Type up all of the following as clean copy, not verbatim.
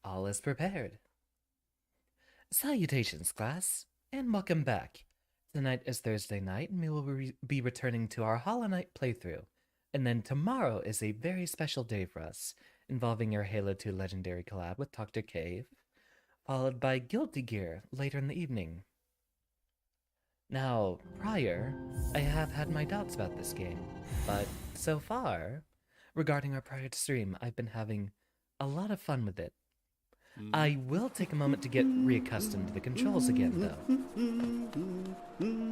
All is prepared. Salutations, class, and welcome back. Tonight is Thursday night, and we will be returning to our Hollow Knight playthrough. And then tomorrow is a very special day for us, involving our Halo 2 Legendary collab with Dr. Cave, followed by Guilty Gear later in the evening. Now, prior, I have had my doubts about this game, but so far, regarding our prior stream, I've been having a lot of fun with it. I will take a moment to get reaccustomed to the controls again, though.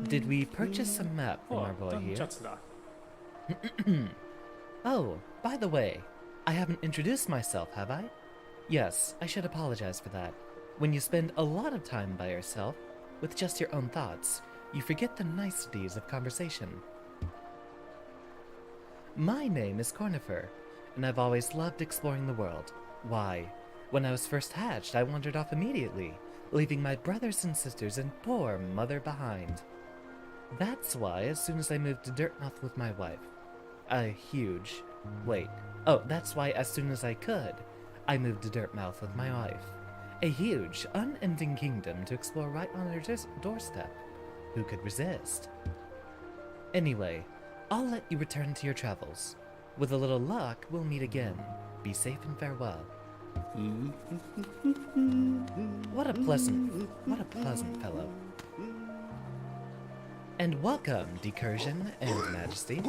Did we purchase a map from our boy here? Oh, by the way, I haven't introduced myself, have I? Yes, I should apologize for that. When you spend a lot of time by yourself, with just your own thoughts, you forget the niceties of conversation. My name is Cornifer, and I've always loved exploring the world. Why? When I was first hatched, I wandered off immediately, leaving my brothers and sisters and poor mother behind. That's why, as soon as I moved to Dirtmouth with my wife, that's why as soon as I could, I moved to Dirtmouth with my wife. A huge, unending kingdom to explore right on our doorstep. Who could resist? Anyway, I'll let you return to your travels. With a little luck, we'll meet again. Be safe and farewell. What a pleasant fellow. And welcome, Decursion and Majesty.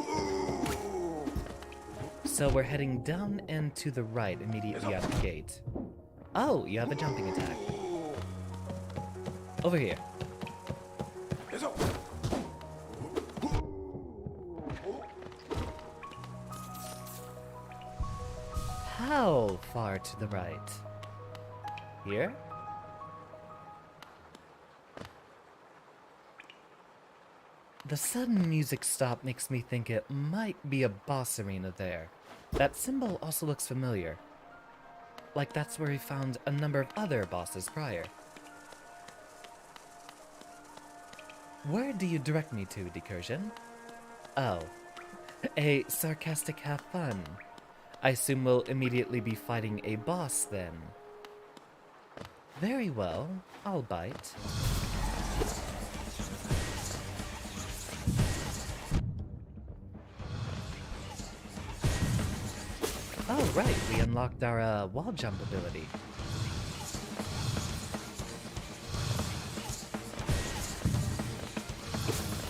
So we're heading down and to the right immediately out the gate. Oh, you have a jumping attack. Over here. How far to the right? Here? The sudden music stop makes me think it might be a boss arena there. That symbol also looks familiar. Like that's where we found a number of other bosses prior. Where do you direct me to, Decursion? Oh, a sarcastic have fun. I assume we'll immediately be fighting a boss then. Very well, I'll bite. Oh right, we unlocked our wall jump ability.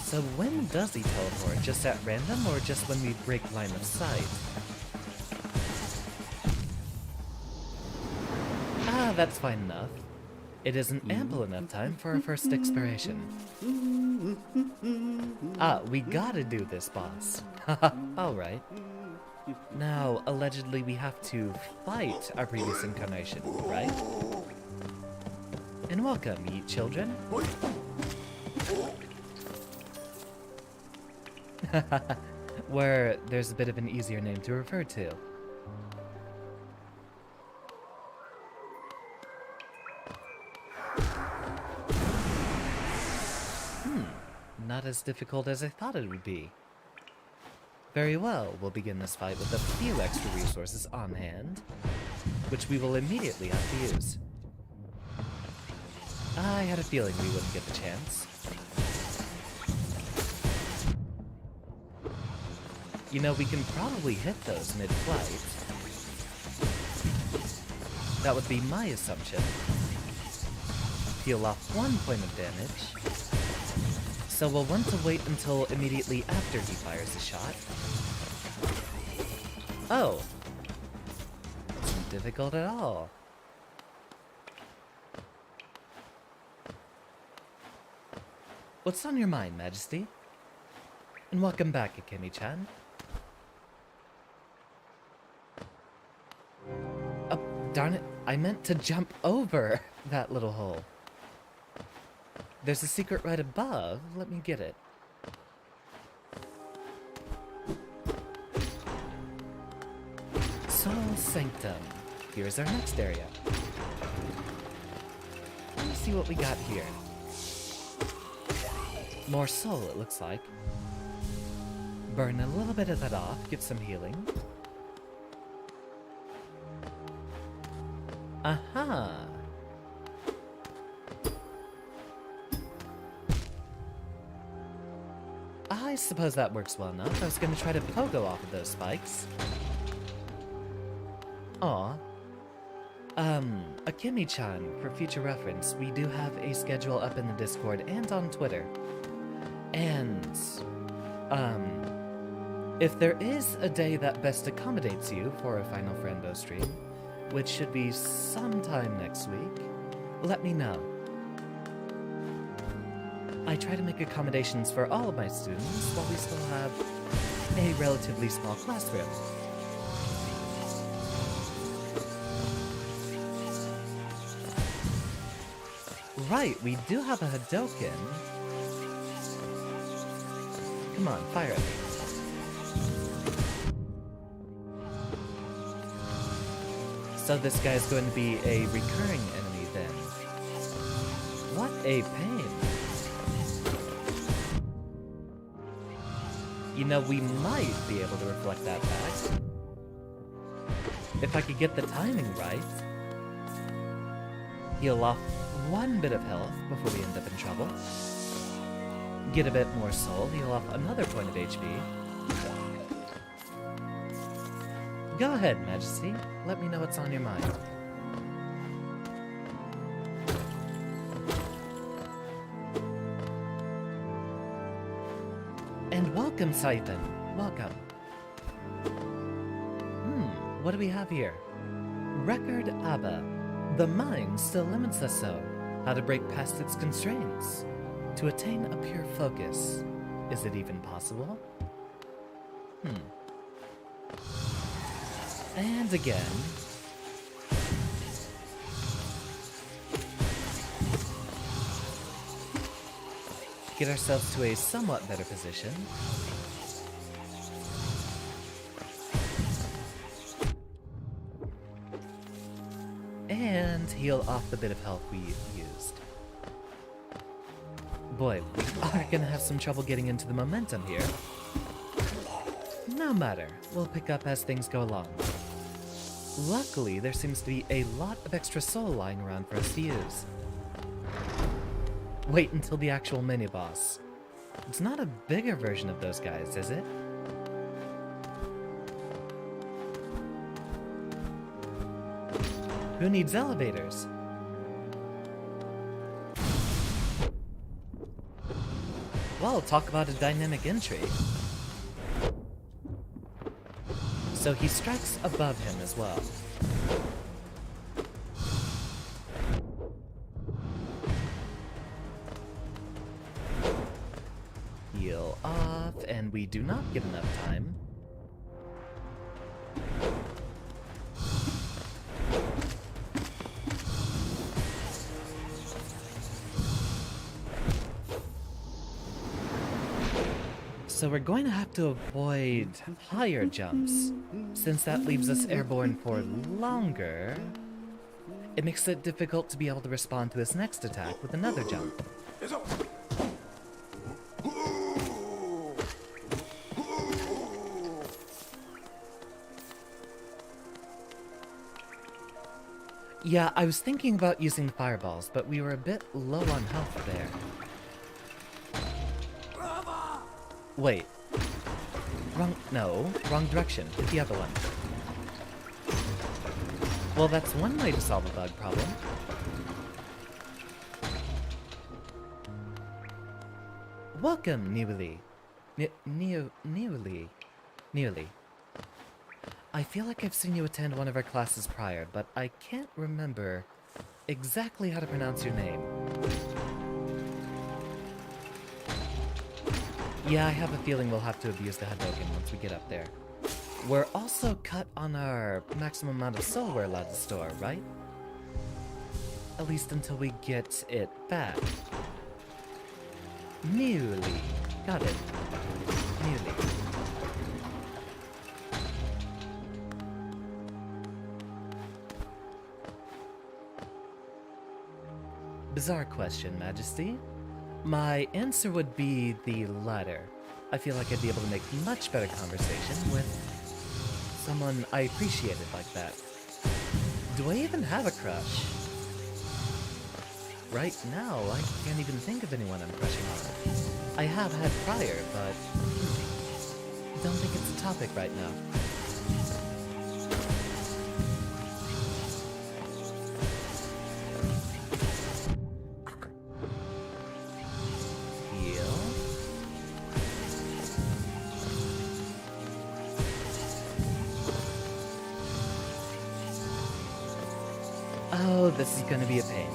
So when does he teleport? Just at random or just when we break line of sight? Ah, that's fine enough. It isn't ample enough time for our first exploration. Ah, we gotta do this, boss. Haha, alright. Now, allegedly we have to fight our previous incarnation, right? And welcome, ye children. Where there's a bit of an easier name to refer to. Not as difficult as I thought it would be. Very well, we'll begin this fight with a few extra resources on hand, which we will immediately have to use. I had a feeling we wouldn't get the chance. You know, we can probably hit those mid-flight. That would be my assumption. Peel off 1 point of damage. So we'll want to wait until immediately after he fires a shot. Oh. Wasn't difficult at all. What's on your mind, Majesty? And welcome back, Akemi-chan. Oh, darn it. I meant to jump over that little hole. There's a secret right above. Let me get it. Soul Sanctum. Here's our next area. Let me see what we got here. More soul, it looks like. Burn a little bit of that off, get some healing. Aha! Ah. I suppose that works well enough. I was gonna try to pogo off of those spikes. Aw. Akemi-chan, for future reference, we do have a schedule up in the Discord and on Twitter. And, if there is a day that best accommodates you for a Final Friendo stream, which should be sometime next week, let me know. I try to make accommodations for all of my students while we still have a relatively small classroom. Right, we do have a Hadoken. Come on, fire at me. So this guy's going to be a recurring enemy then. What a pain. You know, we might be able to reflect that back. If I could get the timing right. Heal off one bit of health before we end up in trouble. Get a bit more soul, heal off another point of HP. Go ahead, Majesty. Let me know what's on your mind. And welcome, Siphon. Welcome. What do we have here? Record ABBA. The mind still limits us so. How to break past its constraints. To attain a pure focus. Is it even possible? And again. Get ourselves to a somewhat better position. And heal off the bit of health we used. Boy, we are gonna have some trouble getting into the momentum here. No matter, we'll pick up as things go along. Luckily, there seems to be a lot of extra soul lying around for us to use. Wait until the actual mini-boss. It's not a bigger version of those guys, is it? Who needs elevators? Well, talk about a dynamic entry. So he strikes above him as well. Heal off, and we do not get enough time. So we're going to have to avoid higher jumps, since that leaves us airborne for longer. It makes it difficult to be able to respond to his next attack with another jump. Yeah, I was thinking about using fireballs, but we were a bit low on health there. Wait. Wrong direction. Hit the other one. Well, that's one way to solve a bug problem. Welcome, Niwili. Niwili. I feel like I've seen you attend one of our classes prior, but I can't remember exactly how to pronounce your name. Yeah, I have a feeling we'll have to abuse the Hadoken once we get up there. We're also cut on our maximum amount of soul we're allowed to store, right? At least until we get it back. Newly. Got it. Newly. Bizarre question, Majesty. My answer would be the latter. I feel like I'd be able to make much better conversation with someone I appreciated like that. Do I even have a crush? Right now, I can't even think of anyone I'm crushing on. I have had prior, but don't think it's a topic right now. Heal. Oh, this is gonna be a pain.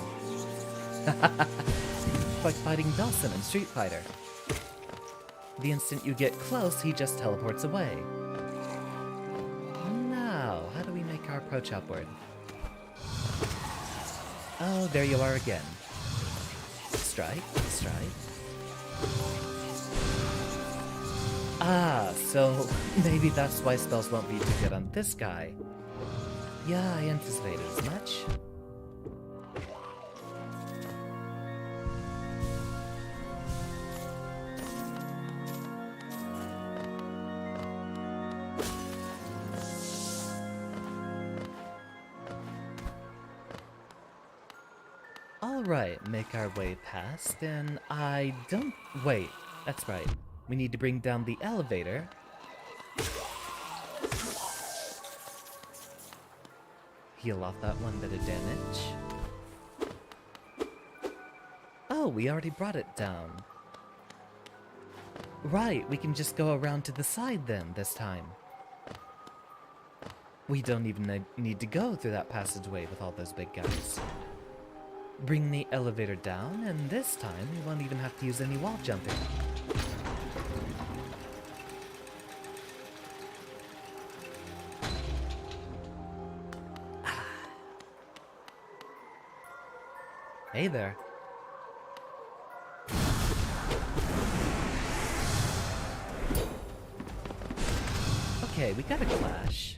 Like fighting Dawson in Street Fighter. The instant you get close, he just teleports away. Now, how do we make our approach upward? Oh, there you are again. Strike, strike. Ah, so maybe that's why spells won't be too good on this guy. Yeah, I anticipated as much. Alright, make our way past, and I don't... Wait, that's right. We need to bring down the elevator. Heal off that one bit of damage. Oh, we already brought it down. Right, we can just go around to the side then, this time. We don't even need to go through that passageway with all those big guys. Bring the elevator down, and this time we won't even have to use any wall jumping. Hey there. Okay, we got a clash.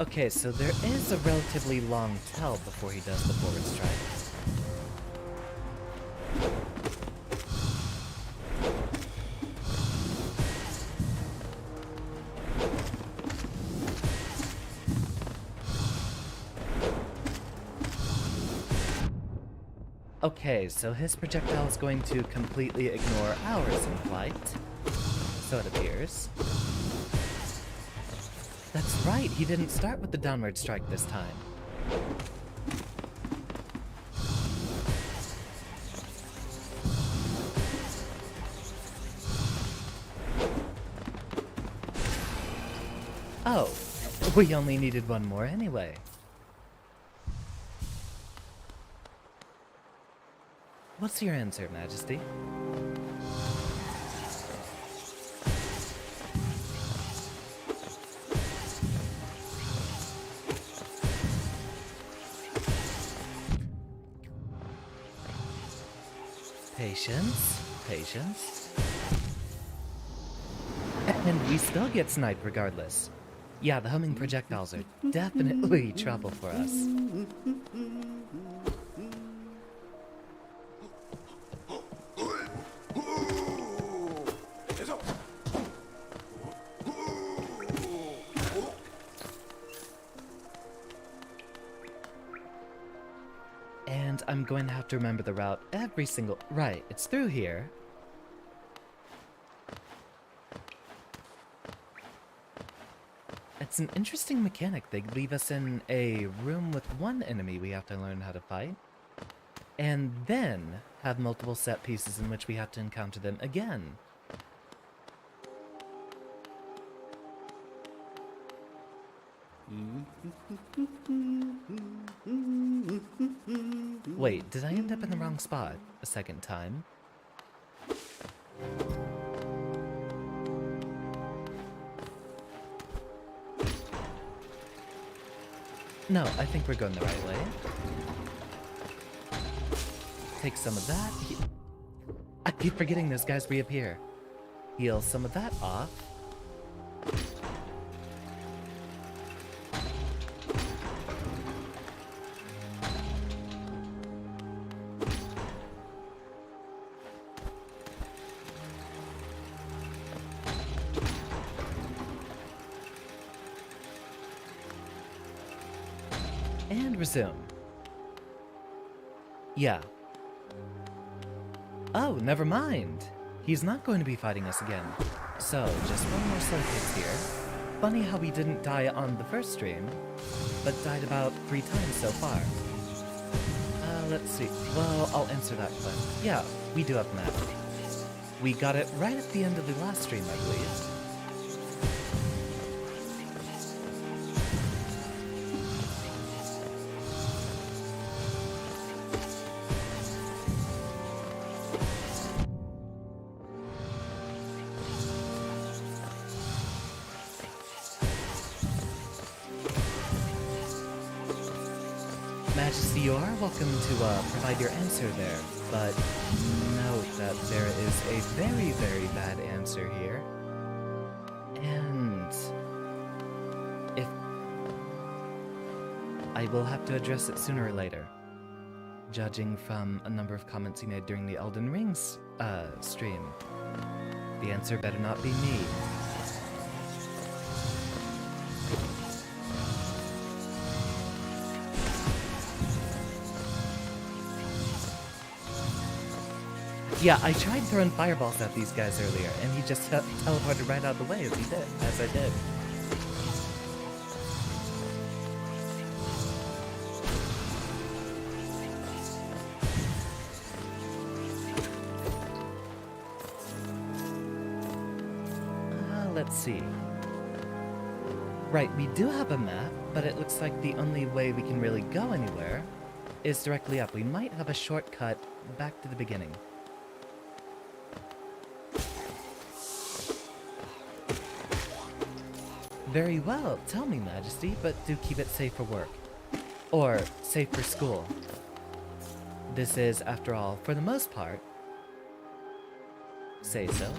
Okay, so there is a relatively long tell before he does the forward strike. Okay, so his projectile is going to completely ignore ours in flight. So it appears. That's right, he didn't start with the downward strike this time. Oh, we only needed one more anyway. What's your answer, Majesty? Patience, patience. And we still get sniped regardless. Yeah, the humming projectiles are definitely trouble for us. And I'm going to have to remember the route every single... Right, it's through here. It's an interesting mechanic. They leave us in a room with one enemy we have to learn how to fight, and then have multiple set pieces in which we have to encounter them again. Wait, did I end up in the wrong spot a second time? No, I think we're going the right way. Take some of that. I keep forgetting those guys reappear. Heal some of that off. And resume. Yeah. Oh, never mind. He's not going to be fighting us again. So, just one more set of hits here. Funny how we didn't die on the first stream, but died about 3 times so far. Let's see. Well, I'll answer that question. Yeah, we do have a map. We got it right at the end of the last stream, I believe. Majesty, you are welcome to provide your answer there, but note that there is a very, very bad answer here. And if I will have to address it sooner or later, judging from a number of comments you made during the Elden Rings stream. The answer better not be me. Yeah, I tried throwing fireballs at these guys earlier, and he just teleported right out of the way as I did. Let's see. Right, we do have a map, but it looks like the only way we can really go anywhere is directly up. We might have a shortcut back to the beginning. Very well, tell me, Majesty, but do keep it safe for work. Or safe for school. This is, after all, for the most part, say so.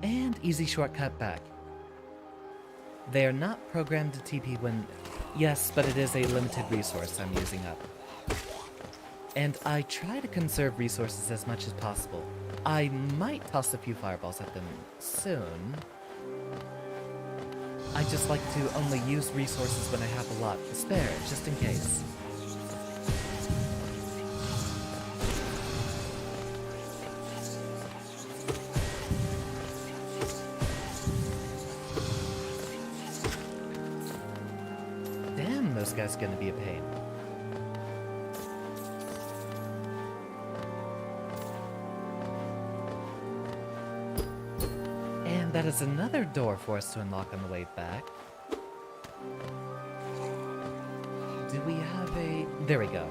And easy shortcut back. They are not programmed to TP when... Yes, but it is a limited resource I'm using up. And I try to conserve resources as much as possible. I might toss a few fireballs at them soon. I just like to only use resources when I have a lot to spare, just in case. Damn, those guys are gonna be a pain. That is another door for us to unlock on the way back. Do we have a... There we go.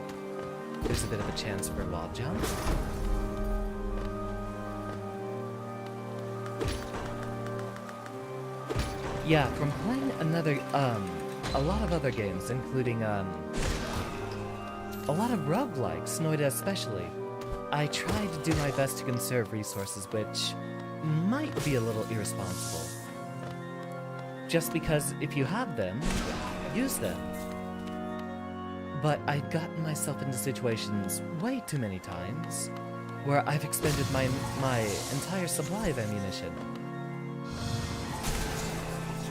There's a bit of a chance for a wall jump. Yeah, from playing a lot of other games, including, a lot of roguelikes, Noida especially, I try to do my best to conserve resources, which might be a little irresponsible. Just because if you have them, use them. But I've gotten myself into situations way too many times where I've expended my entire supply of ammunition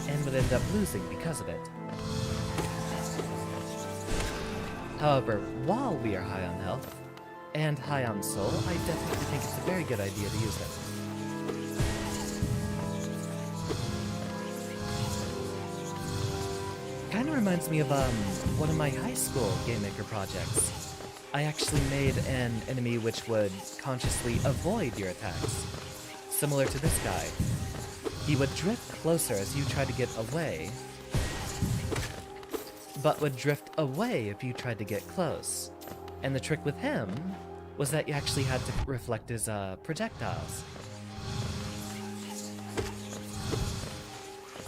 and would end up losing because of it. However, while we are high on health and high on soul, I definitely think it's a very good idea to use them. Kind of reminds me of one of my high school game maker projects. I actually made an enemy which would consciously avoid your attacks, similar to this guy. He would drift closer as you tried to get away, but would drift away if you tried to get close. And the trick with him was that you actually had to reflect his projectiles.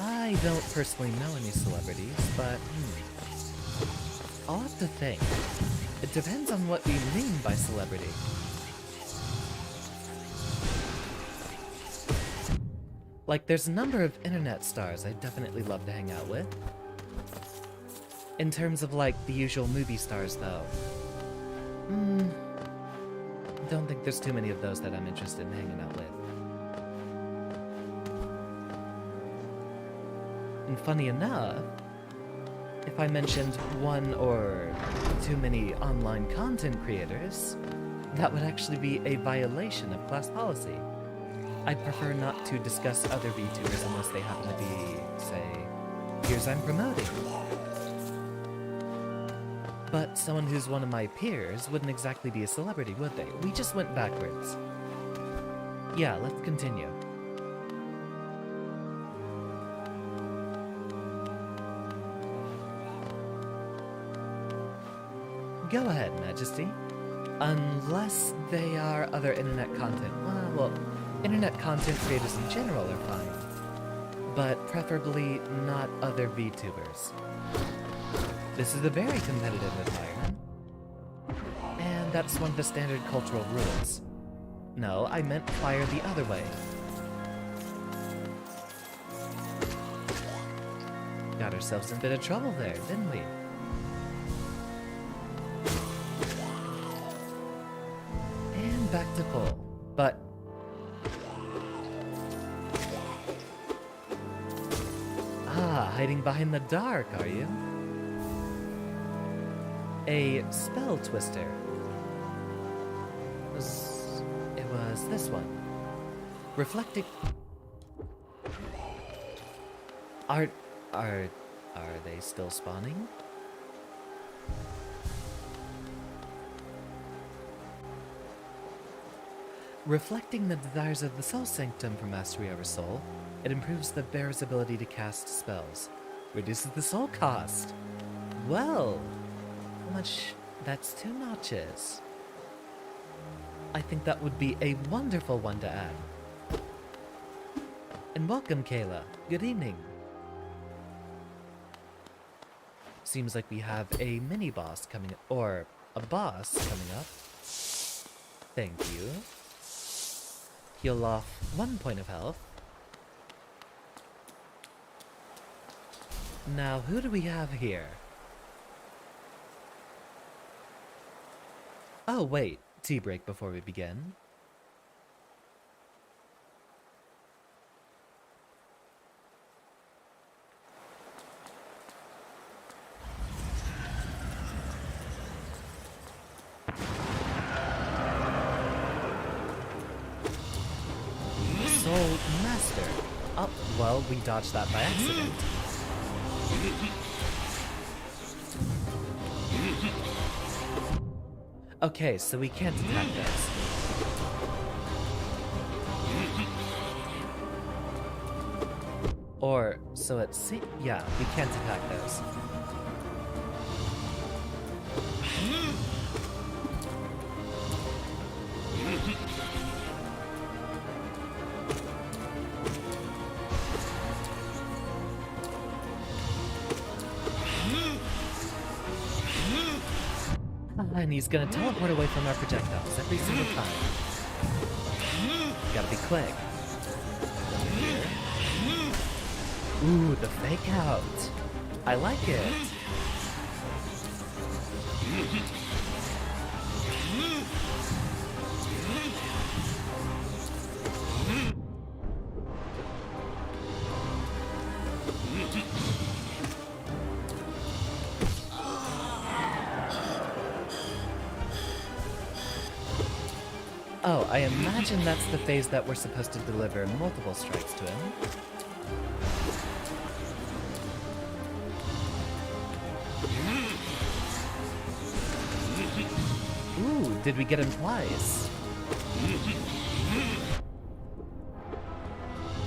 I don't personally know any celebrities, but I'll have to think. It depends on what we mean by celebrity. Like, there's a number of internet stars I'd definitely love to hang out with. In terms of, like, the usual movie stars, though. Don't think there's too many of those that I'm interested in hanging out with. And funny enough, if I mentioned one or too many online content creators, that would actually be a violation of class policy. I'd prefer not to discuss other VTubers unless they happen to be, say, peers I'm promoting. But someone who's one of my peers wouldn't exactly be a celebrity, would they? We just went backwards. Yeah, let's continue. Go ahead, Majesty. Unless they are other internet content. Well, internet content creators in general are fine. But preferably not other VTubers. This is a very competitive environment. And that's one of the standard cultural rules. No, I meant fire the other way. Got ourselves in a bit of trouble there, didn't we? And back to full. But hiding behind the dark, are you? A spell twister. It was this one. Reflecting. Are they still spawning? Reflecting the desires of the soul sanctum for mastery over soul, it improves the bearer's ability to cast spells. Reduces the soul cost. Well, how much? That's 2 notches. I think that would be a wonderful one to add. And welcome, Kayla. Good evening. Seems like we have a mini-boss coming up, or a boss coming up. Thank you. Heal off 1 point of health. Now, who do we have here? Oh, wait. Tea break before we begin. Soul Master. Oh, well, we dodged that by accident. Okay, so we can't attack those. Or, so let's see. Yeah, we can't attack those. And he's gonna teleport away from our projectiles every single time. Gotta be quick. Here. Ooh, the fake out. I like it. Oh, I imagine that's the phase that we're supposed to deliver multiple strikes to him. Ooh, did we get him twice?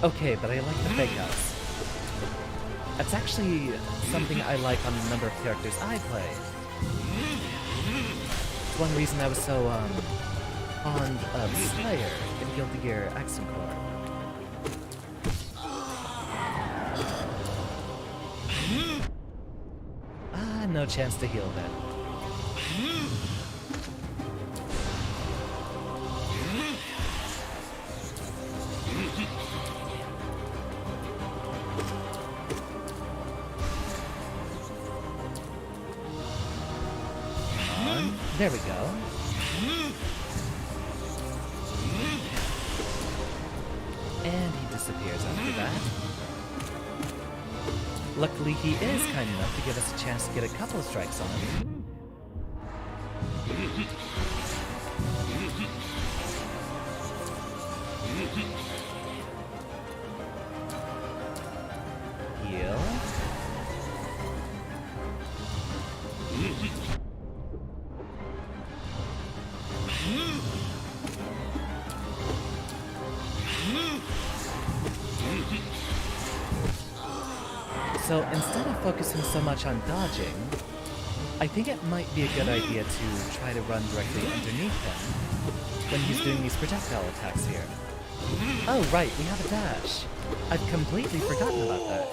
Okay, but I like the fake outs. That's actually something I like on a number of characters I play. It's one reason I was so, fond of Slayer in Guilty Gear Xrd Core. No chance to heal then. There we go. And he disappears after that. Luckily, he is kind enough to give us a chance to get a couple of strikes on him. Heal. So instead of focusing so much on dodging, I think it might be a good idea to try to run directly underneath him when he's doing these projectile attacks here. Oh right, we have a dash. I've completely forgotten about that.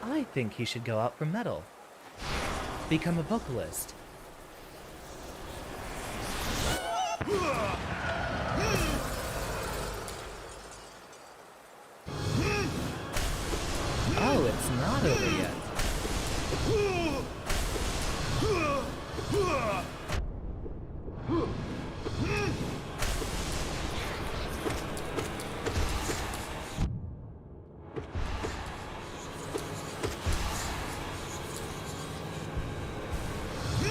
I think he should go out for metal. Become a vocalist. Oh, it's not over yet.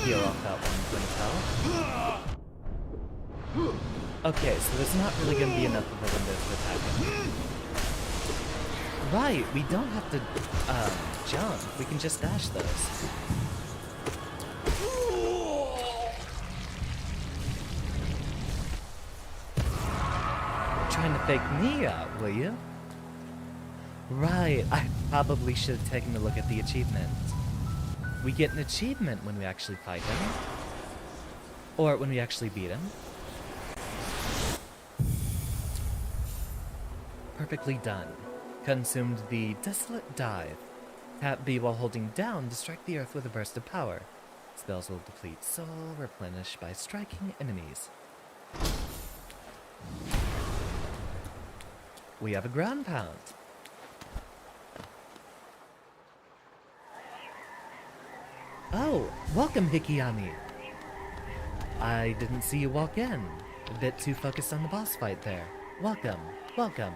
Heal off that one health. Okay, so there's not really going to be enough of a window to attack him. Right, we don't have to jump. We can just dash those. Trying to fake me out, will you? Right, I probably should have taken a look at the achievement. We get an achievement when we actually fight him. Or when we actually beat him. Perfectly done. Consumed the Desolate Dive. Tap B while holding down to strike the earth with a burst of power. Spells will deplete soul, replenished by striking enemies. We have a ground pound. Oh, welcome, Hikiyami. I didn't see you walk in. A bit too focused on the boss fight there. Welcome, welcome.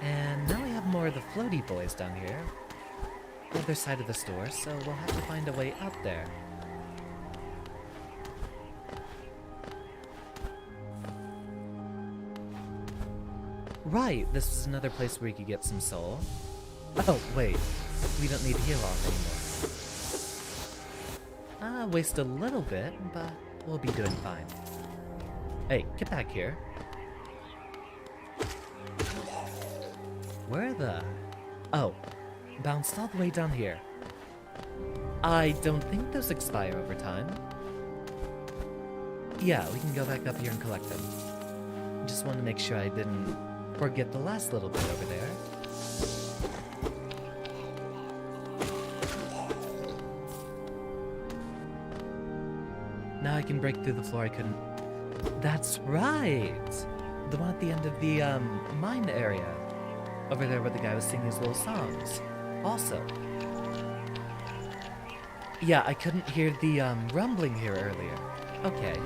And now we have more of the floaty boys down here. Other side of the store, so we'll have to find a way out there. Right, this is another place where you could get some soul. Oh, wait. We don't need to heal off anymore. Waste a little bit, but we'll be doing fine. Hey, get back here. Where the... Oh, bounced all the way down here. I don't think those expire over time. Yeah, we can go back up here and collect them. Just want to make sure I didn't forget the last little bit over there. Now I can break through the floor I couldn't... That's right! The one at the end of the, mine area. Over there where the guy was singing his little songs. Also. Yeah, I couldn't hear the, rumbling here earlier. Okay.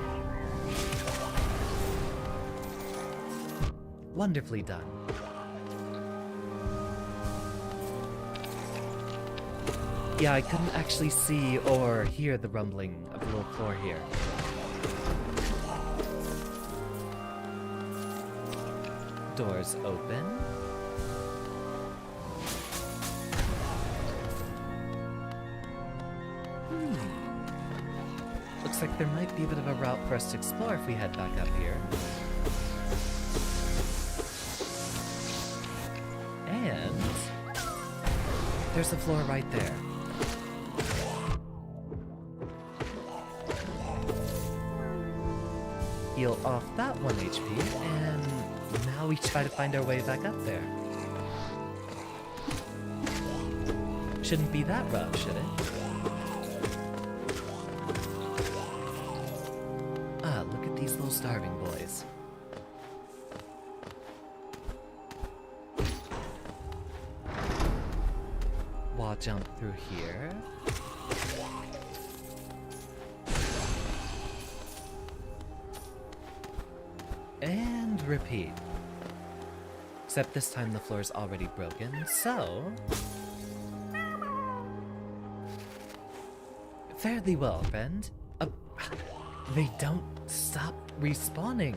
Wonderfully done. Yeah, I couldn't actually see or hear the rumbling of the little floor here. Doors open. Looks like there might be a bit of a route for us to explore if we head back up here. And there's a floor right there. Heal off that 1 HP, and now we try to find our way back up there. Shouldn't be that rough, should it? Ah, look at these little starving boys. wall jump through here. And repeat. Except this time the floor is already broken, so... Fare thee well, friend. They don't stop respawning.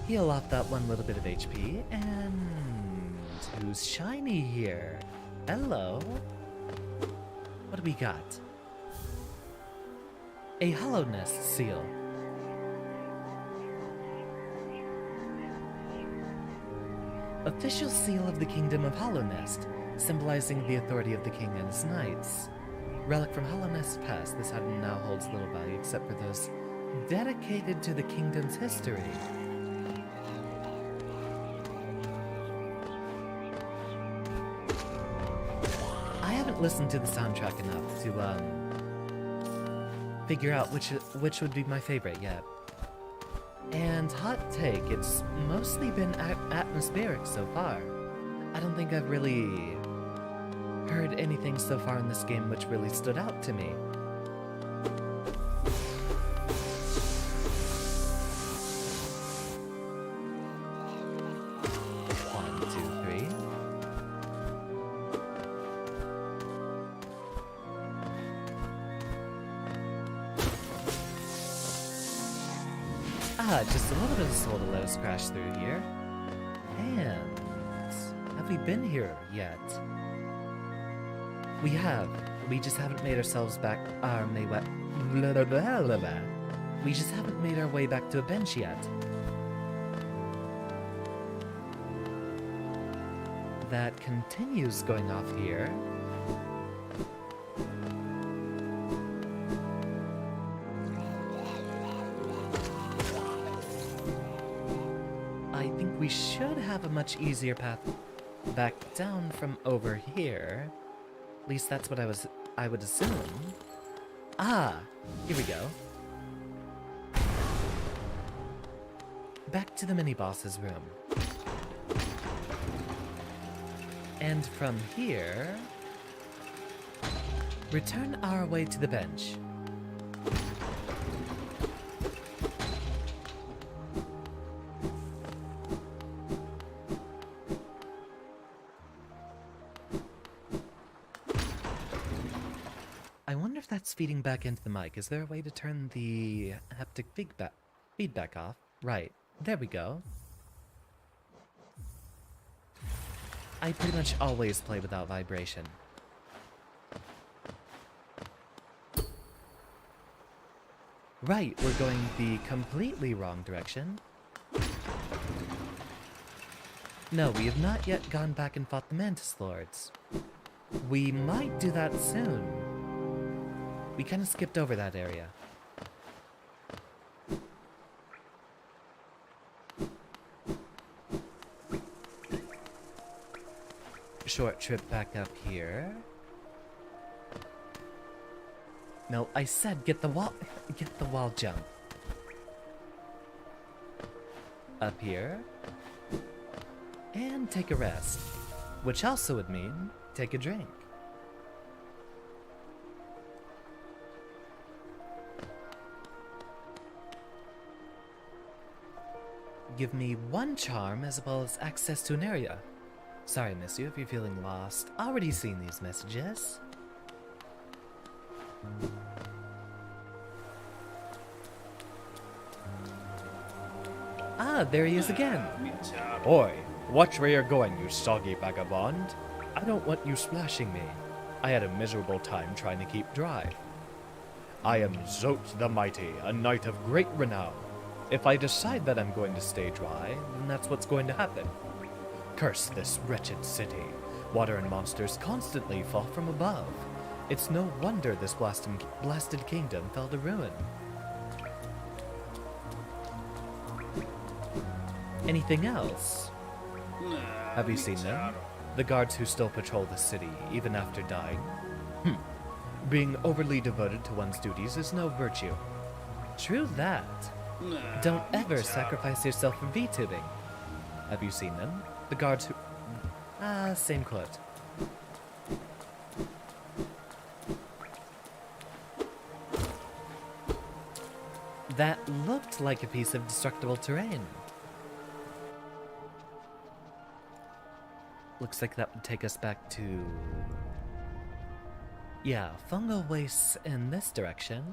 Heal off that one little bit of HP, and who's shiny here? Hello? What do we got? A hollowness seal. Official seal of the Kingdom of Hollownest, symbolizing the authority of the king and his knights. Relic from Hollownest past, this item now holds little value except for those dedicated to the kingdom's history. I haven't listened to the soundtrack enough to figure out which would be my favorite yet. And hot take, it's mostly been atmospheric so far. I don't think I've really heard anything so far in this game which really stood out to me. One, two, three. Just a little bit of soul to let us crash through here. And have we been here yet? We have. We just haven't made ourselves back We just haven't made our way back to a bench yet. That continues going off here. I think we should have a much easier path back down from over here. At least that's what I would assume. Ah, here we go. Back to the mini-boss's room. And from here, return our way to the bench. I wonder if that's feeding back into the mic. Is there a way to turn the haptic feedback off? Right. There we go. I pretty much always play without vibration. Right, we're going the completely wrong direction. No, we have not yet gone back and fought the Mantis Lords. We might do that soon. We kind of skipped over that area. Short trip back up here. No, I said get the wall jump. Up here. And take a rest. Which also would mean take a drink. Give me one charm as well as access to an area. Sorry, miss you, if you're feeling lost. Already seen these messages. Ah, there he is again. Oi, watch where you're going, you soggy vagabond. I don't want you splashing me. I had a miserable time trying to keep dry. I am Zote the Mighty, a knight of great renown. If I decide that I'm going to stay dry, then that's what's going to happen. Curse this wretched city. Water and monsters constantly fall from above. It's no wonder this blasted kingdom fell to ruin. Anything else? Have you seen them? The guards who still patrol the city, even after dying? Being overly devoted to one's duties is no virtue. True that. Don't ever sacrifice yourself for VTubing. Have you seen them? The guards Same quote. That looked like a piece of destructible terrain. Looks like that would take us back to... yeah, fungal wastes in this direction.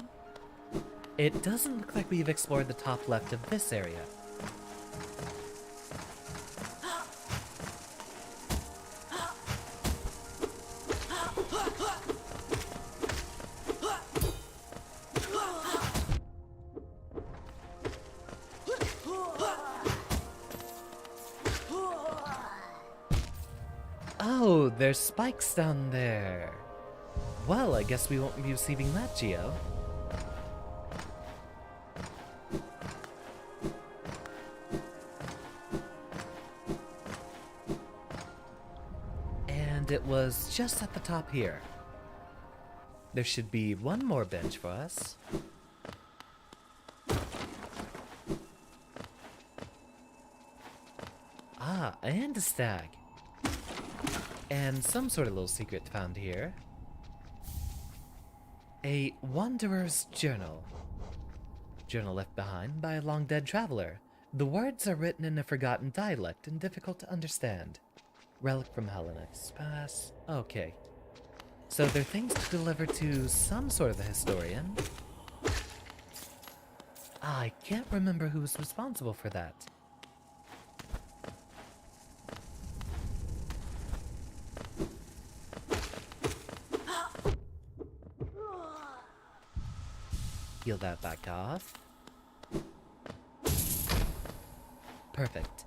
It doesn't look like we've explored the top left of this area. Oh, there's spikes down there. Well, I guess we won't be receiving that, Geo. And it was just at the top here. There should be one more bench for us. Ah, and a stag. And some sort of little secret found here. A wanderer's journal. Journal left behind by a long-dead traveler. The words are written in a forgotten dialect and difficult to understand. Relic from Hellenes. Pass. Okay. So they're things to deliver to some sort of a historian. I can't remember who was responsible for that. Heal that back off. Perfect.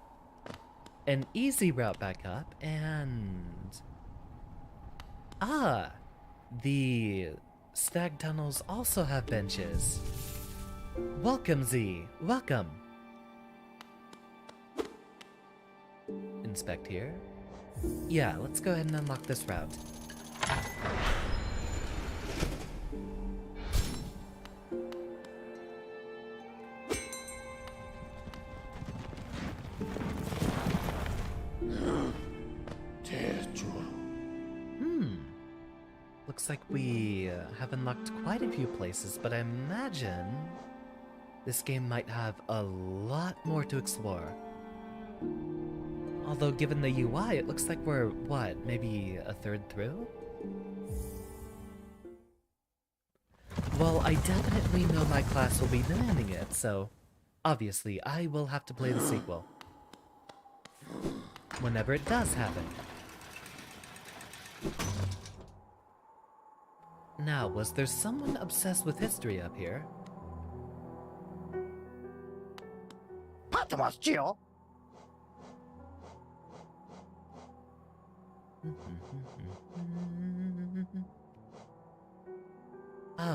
An easy route back up, and... ah! The stag tunnels also have benches. Welcome, Z. Welcome. Inspect here. Yeah, let's go ahead and unlock this route. Looks like we have unlocked quite a few places, but I imagine this game might have a lot more to explore. Although given the UI, it looks like we're, what, maybe a third through? Well, I definitely know my class will be demanding it, so obviously I will have to play the sequel. Whenever it does happen. Now, was there someone obsessed with history up here? Patmos, Geo!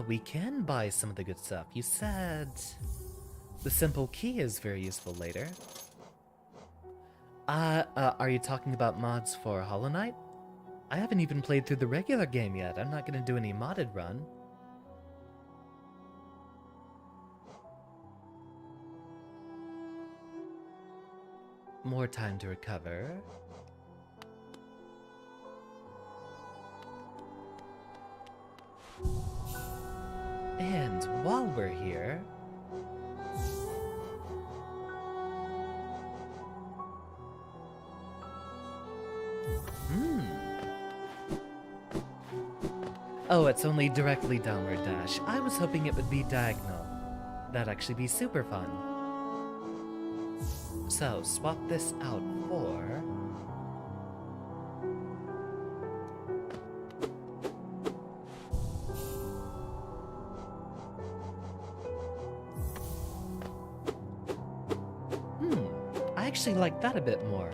We can buy some of the good stuff. You said the simple key is very useful later. Are you talking about mods for Hollow Knight? I haven't even played through the regular game yet. I'm not gonna do any modded run. More time to recover. And while we're here... oh, it's only directly downward dash. I was hoping it would be diagonal. That'd actually be super fun. So, swap this out for... I actually like that a bit more.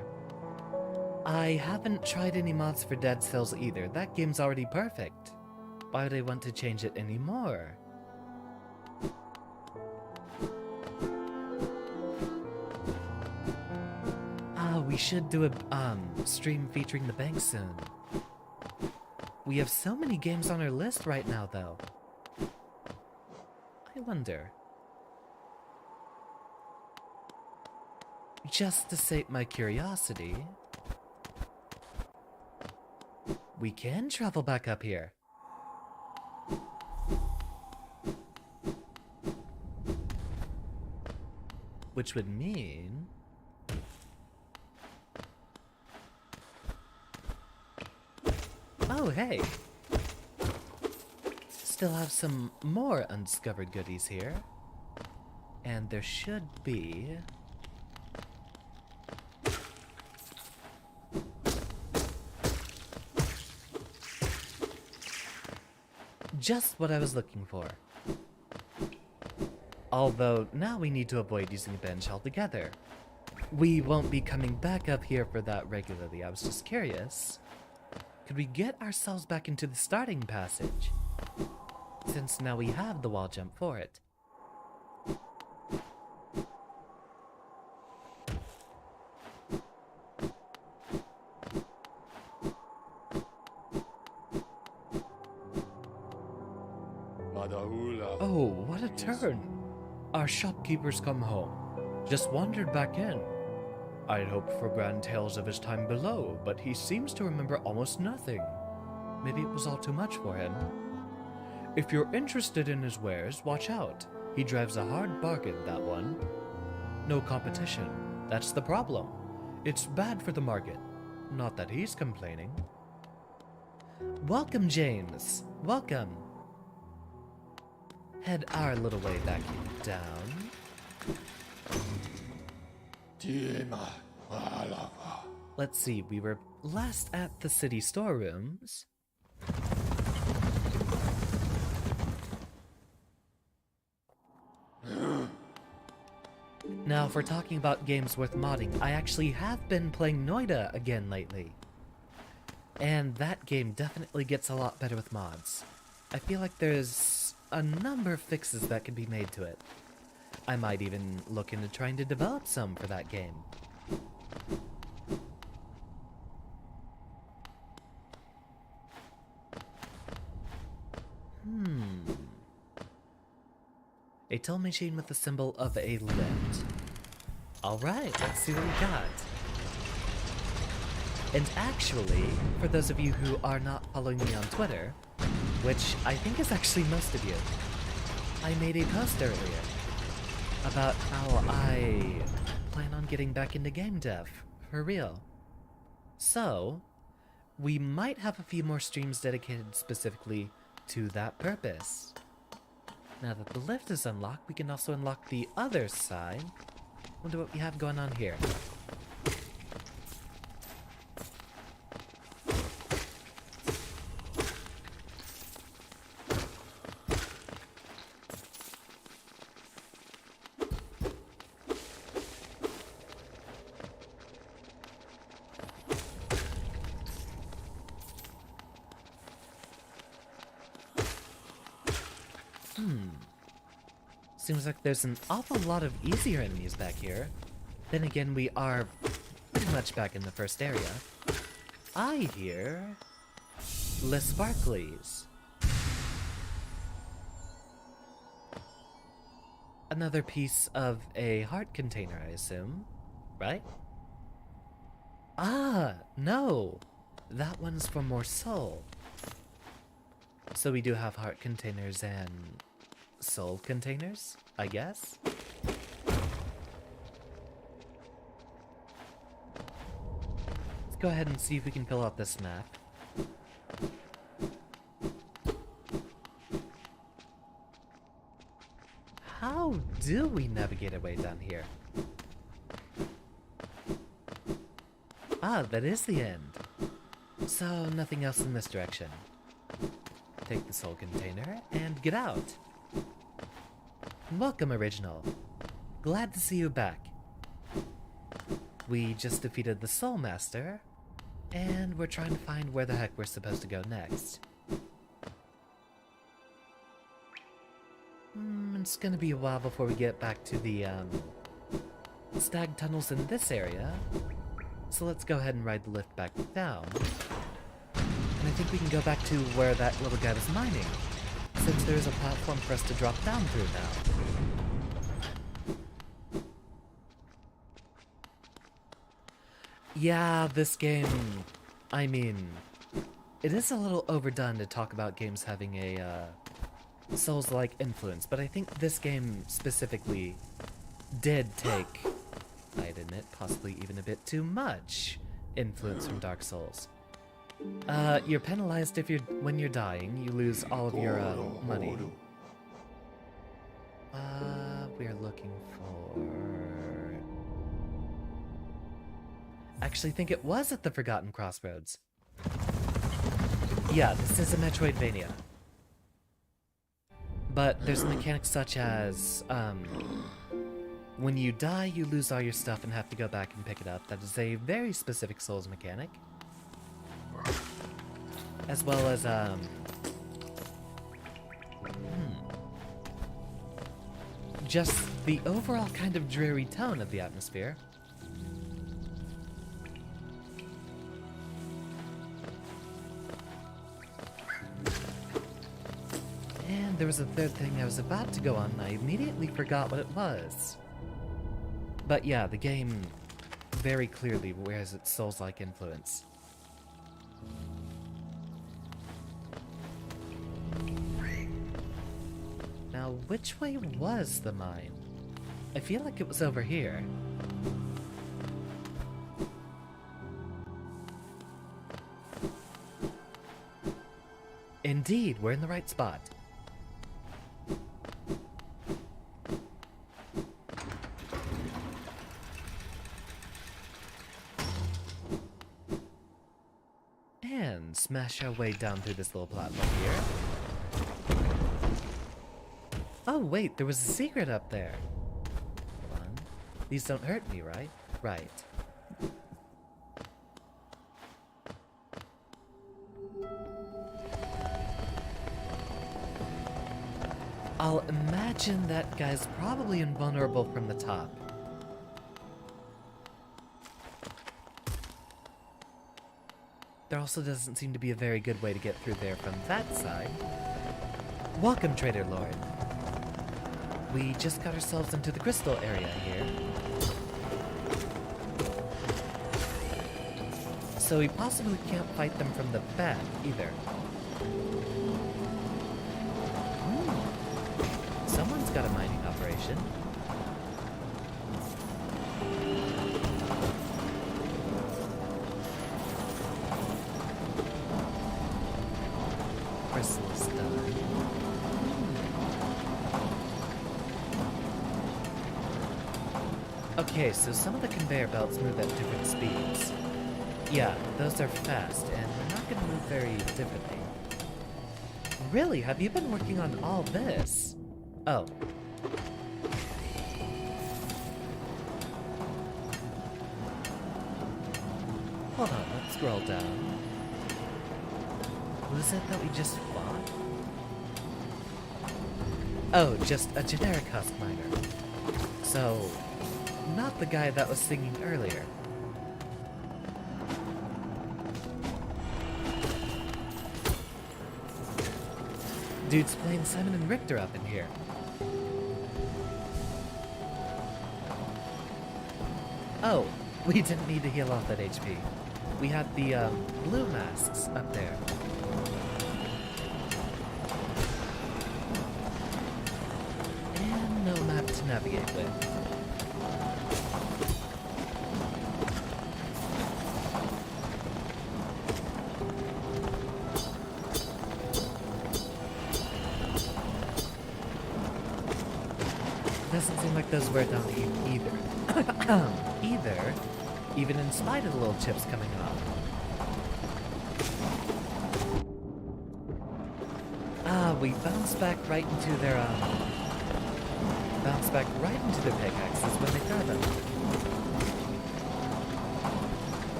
I haven't tried any mods for Dead Cells either. That game's already perfect. Why would I want to change it anymore? We should do a stream featuring the bank soon. We have so many games on our list right now, though. I wonder. Just to sate my curiosity, we can travel back up here. Which would mean... Oh, hey! Still have some more undiscovered goodies here. And there should be... just what I was looking for. Although, now we need to avoid using a bench altogether. We won't be coming back up here for that regularly, I was just curious. Could we get ourselves back into the starting passage? Since now we have the wall jump for it. Oh, what a turn! Our shopkeeper's come home. Just wandered back in. I'd hoped for grand tales of his time below, but he seems to remember almost nothing. Maybe it was all too much for him. If you're interested in his wares, watch out. He drives a hard bargain, that one. No competition. That's the problem. It's bad for the market. Not that he's complaining. Welcome, James. Welcome. Head our little way back down. Let's see, we were last at the city storerooms. Now, if we're talking about games worth modding, I actually have been playing Noida again lately. And that game definitely gets a lot better with mods. I feel like there's a number of fixes that can be made to it. I might even look into trying to develop some for that game. A toll machine with the symbol of a lift. Alright, let's see what we got. And actually, for those of you who are not following me on Twitter, which I think is actually most of you, I made a post earlier about how I plan on getting back into game dev, for real. So, we might have a few more streams dedicated specifically to that purpose. Now that the lift is unlocked, we can also unlock the other side. Wonder what we have going on here. Seems like there's an awful lot of easier enemies back here. Then again, we are pretty much back in the first area. I hear... Les Sparklies. Another piece of a heart container, I assume. Right? Ah, no! That one's for more soul. So we do have heart containers and... soul containers, I guess? Let's go ahead and see if we can fill out this map. How do we navigate our way down here? Ah, that is the end. So, nothing else in this direction. Take the soul container and get out. Welcome, Original. Glad to see you back. We just defeated the Soul Master, and we're trying to find where the heck we're supposed to go next. It's gonna be a while before we get back to the, stag tunnels in this area, so let's go ahead and ride the lift back down. And I think we can go back to where that little guy was mining, since there's a platform for us to drop down through now. Yeah, this game, I mean, it is a little overdone to talk about games having a Souls-like influence, but I think this game specifically did take, I'd admit, possibly even a bit too much influence from Dark Souls. You're penalized if when you're dying, you lose all of your money. We're looking for... Actually think it was at the Forgotten Crossroads. Yeah, this is a Metroidvania. But there's mechanics such as, when you die, you lose all your stuff and have to go back and pick it up. That is a very specific Souls mechanic. As well as, just the overall kind of dreary tone of the atmosphere. And there was a third thing I was about to go on, and I immediately forgot what it was. But yeah, the game very clearly wears its Souls-like influence. Now, which way was the mine? I feel like it was over here. Indeed, we're in the right spot. And smash our way down through this little platform here. Oh wait, there was a secret up there. Hold on. These don't hurt me, right? Right. I'll imagine that guy's probably invulnerable from the top. There also doesn't seem to be a very good way to get through there from that side. Welcome, Trader Lord. We just got ourselves into the crystal area here. So we possibly can't fight them from the back, either. Someone's got a mining operation. Crystal's done. Okay, so some of the conveyor belts move at different speeds. Yeah, those are fast, and they're not gonna move very differently. Really? Have you been working on all this? Oh. Hold on, let's scroll down. Was it that we just fought? Oh, just a generic husk miner. So, not the guy that was singing earlier. Dude's playing Simon and Richter up in here. Oh, we didn't need to heal off that HP. We had the blue masks up there. And no map to navigate with. Doesn't seem like those were down either. Even in spite of the little chips coming off. Ah, we bounced back right into their pickaxes when they throw them.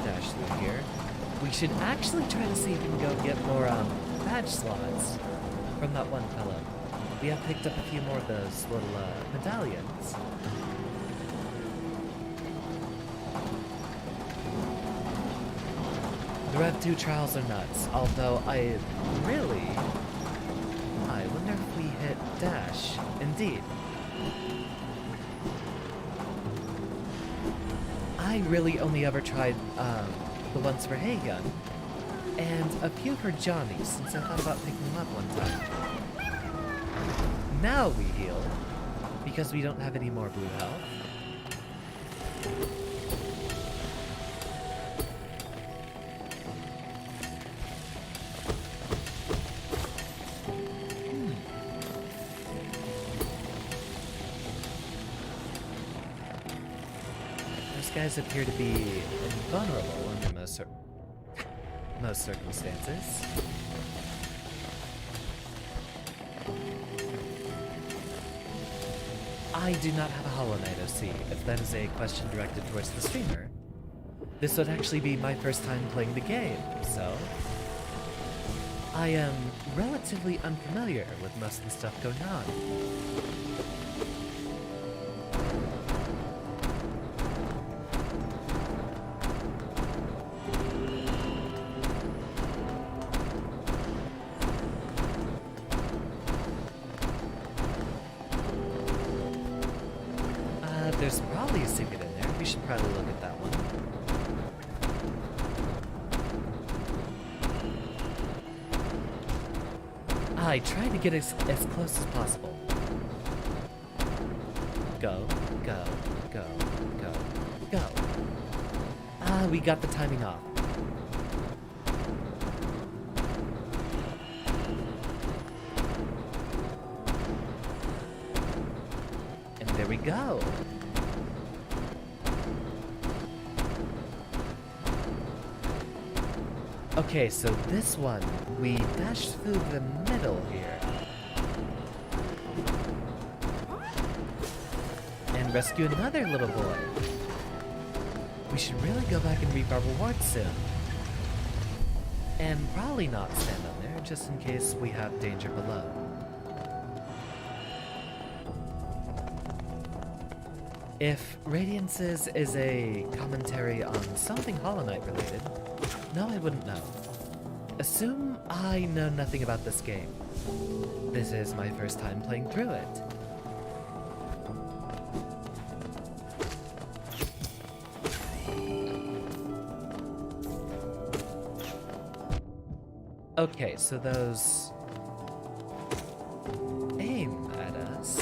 Dash through here. We should actually try to see if we can go get more badge slots from that one fellow. We have picked up a few more of those little medallions. The Rev 2 trials are nuts, although I wonder if we hit dash. Indeed. I really only ever tried the ones for Hey Gun, and a few for Johnny, since I thought about picking him up one time. Now we heal, because we don't have any more blue health. Those guys appear to be invulnerable under most circumstances. I do not have a Hollow Knight OC, if that is a question directed towards the streamer. This would actually be my first time playing the game, so I am relatively unfamiliar with most of the stuff going on. There's probably a secret in there. We should probably look at that one. I tried to get as close as possible. Go, go, go, go, go. We got the timing off. And there we go. Okay, so this one, we dashed through the middle here. And rescue another little boy. We should really go back and reap our rewards soon. And probably not stand on there, just in case we have danger below. If Radiance's is a commentary on something Hollow Knight related, no, I wouldn't know. Assume I know nothing about this game. This is my first time playing through it. Okay, so those aim at us.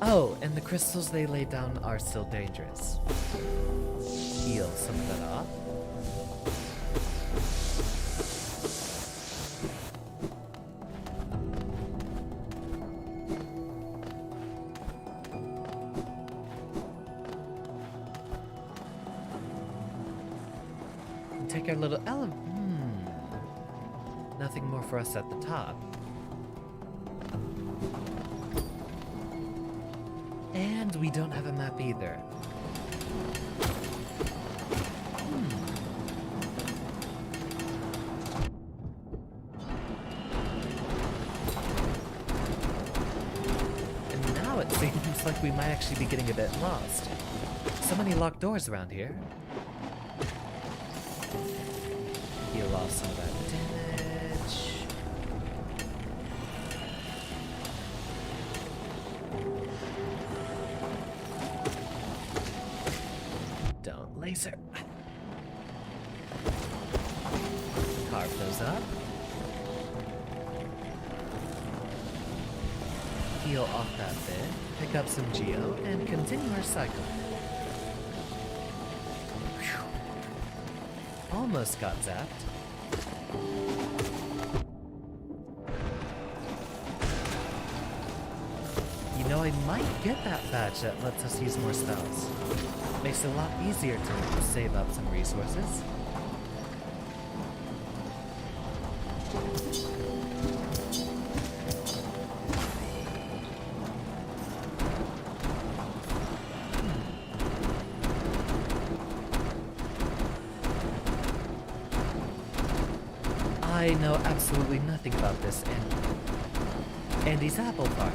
Oh, and the crystals they lay down are still dangerous. Heal some of that off. And take our little nothing more for us at the top. And we don't have a map either. And now it seems like we might actually be getting a bit lost. So many locked doors around here. Heal off some of that damage. Don't laser. Carve those up. Heal off that bit, pick up some geo, and continue our cycle. Whew. Almost got zapped. You know, I might get that badge that lets us use more spells. Makes it a lot easier to save up some resources. I know absolutely nothing about this Andy's apple farm.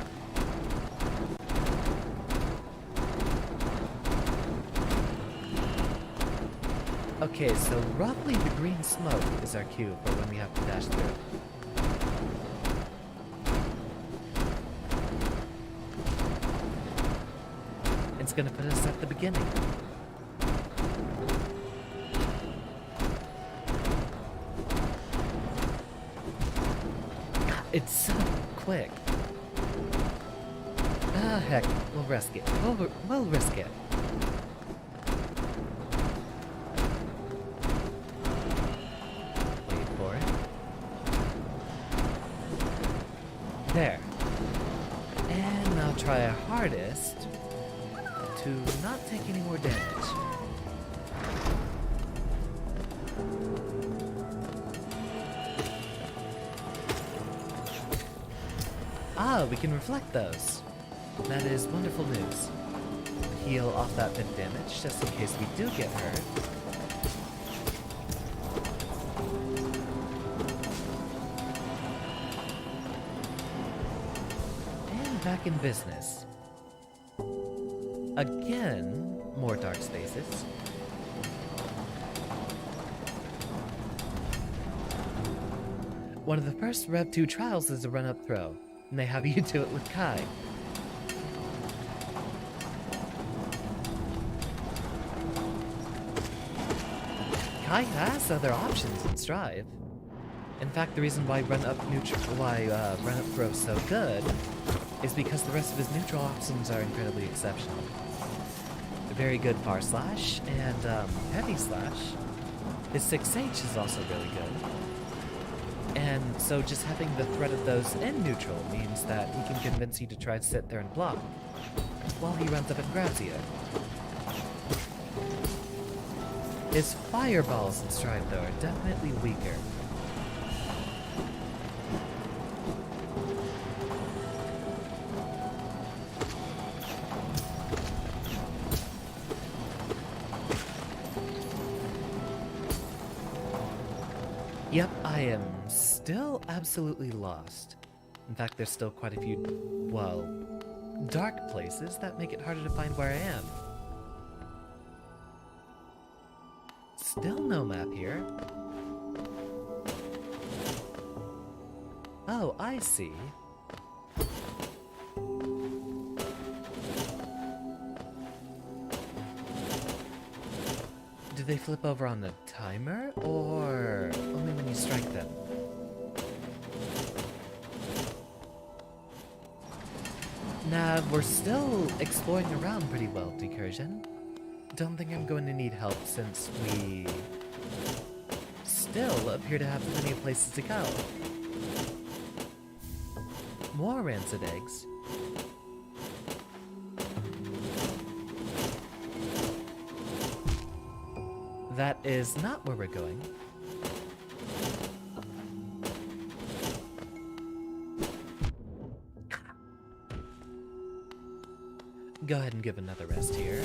Okay, so roughly the green smoke is our cue for when we have to dash through. It's gonna put us at the beginning. quick. Ah, heck, we'll risk it. We'll risk it. Wait for it. There. And now try our hardest to not take any more damage. Ah, we can reflect those. That is wonderful news. Heal off that bit of damage, just in case we do get hurt. And back in business. Again, more dark spaces. One of the first Rev 2 trials is a run-up throw, and they have you do it with Kai. Kai has other options in Strive. In fact, the reason why run-up throw is so good is because the rest of his neutral options are incredibly exceptional. A very good far slash and heavy slash. His 6H is also really good. And so just having the threat of those in neutral means that he can convince you to try to sit there and block while he runs up and grabs you. His fireballs in Strive, though, are definitely weaker. Yep, I am still absolutely lost. In fact, there's still quite a few, well, dark places that make it harder to find where I am. Still no map here. Oh, I see. Do they flip over on the timer, or only when you strike them? Nah, we're still exploring around pretty well, Decursion. Don't think I'm going to need help since we still appear to have plenty of places to go. More rancid eggs. That is not where we're going. Go ahead and give another rest here.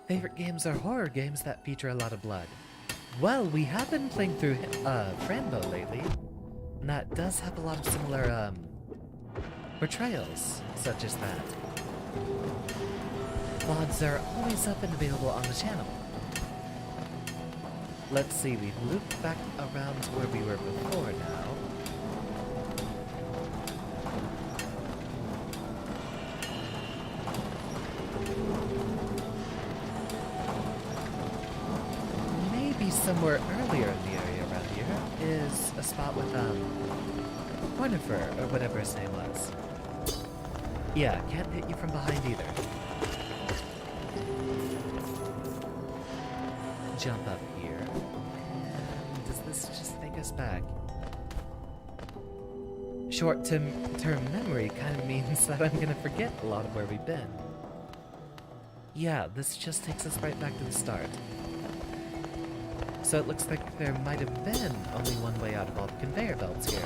Favorite games are horror games that feature a lot of blood. Well, we have been playing through Frambo lately, and that does have a lot of similar portrayals, such as that. VODs are always up and available on the channel. Let's see, we've looped back around to where we were before now. Maybe somewhere earlier in the area around here is a spot with, Cornifer, or whatever his name was. Yeah, can't hit you from behind either. Jump up here. And does this just take us back? Short-term memory kind of means that I'm gonna forget a lot of where we've been. Yeah, this just takes us right back to the start. So it looks like there might have been only one way out of all the conveyor belts here.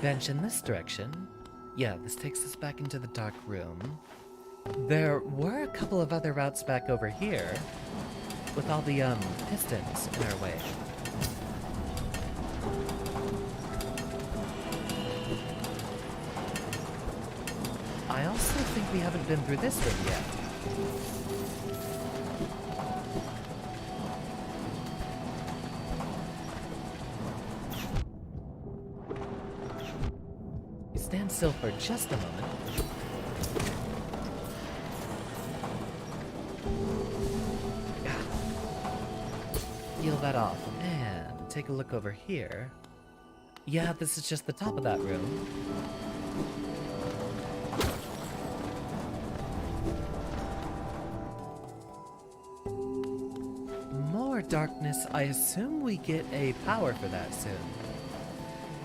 Bench in this direction. Yeah, this takes us back into the dark room. There were a couple of other routes back over here, with all the, pistons in our way. I also think we haven't been through this room yet. stand still for just a moment. Peel that off, and take a look over here. Yeah, this is just the top of that room. More darkness. I assume we get a power for that soon.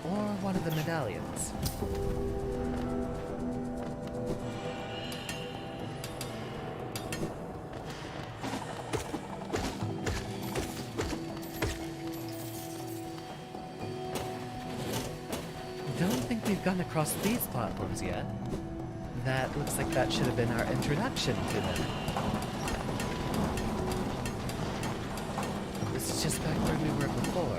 Or one of the medallions. Don't think we've gone across these platforms yet. That looks like that should have been our introduction to them. This is just back where we were before.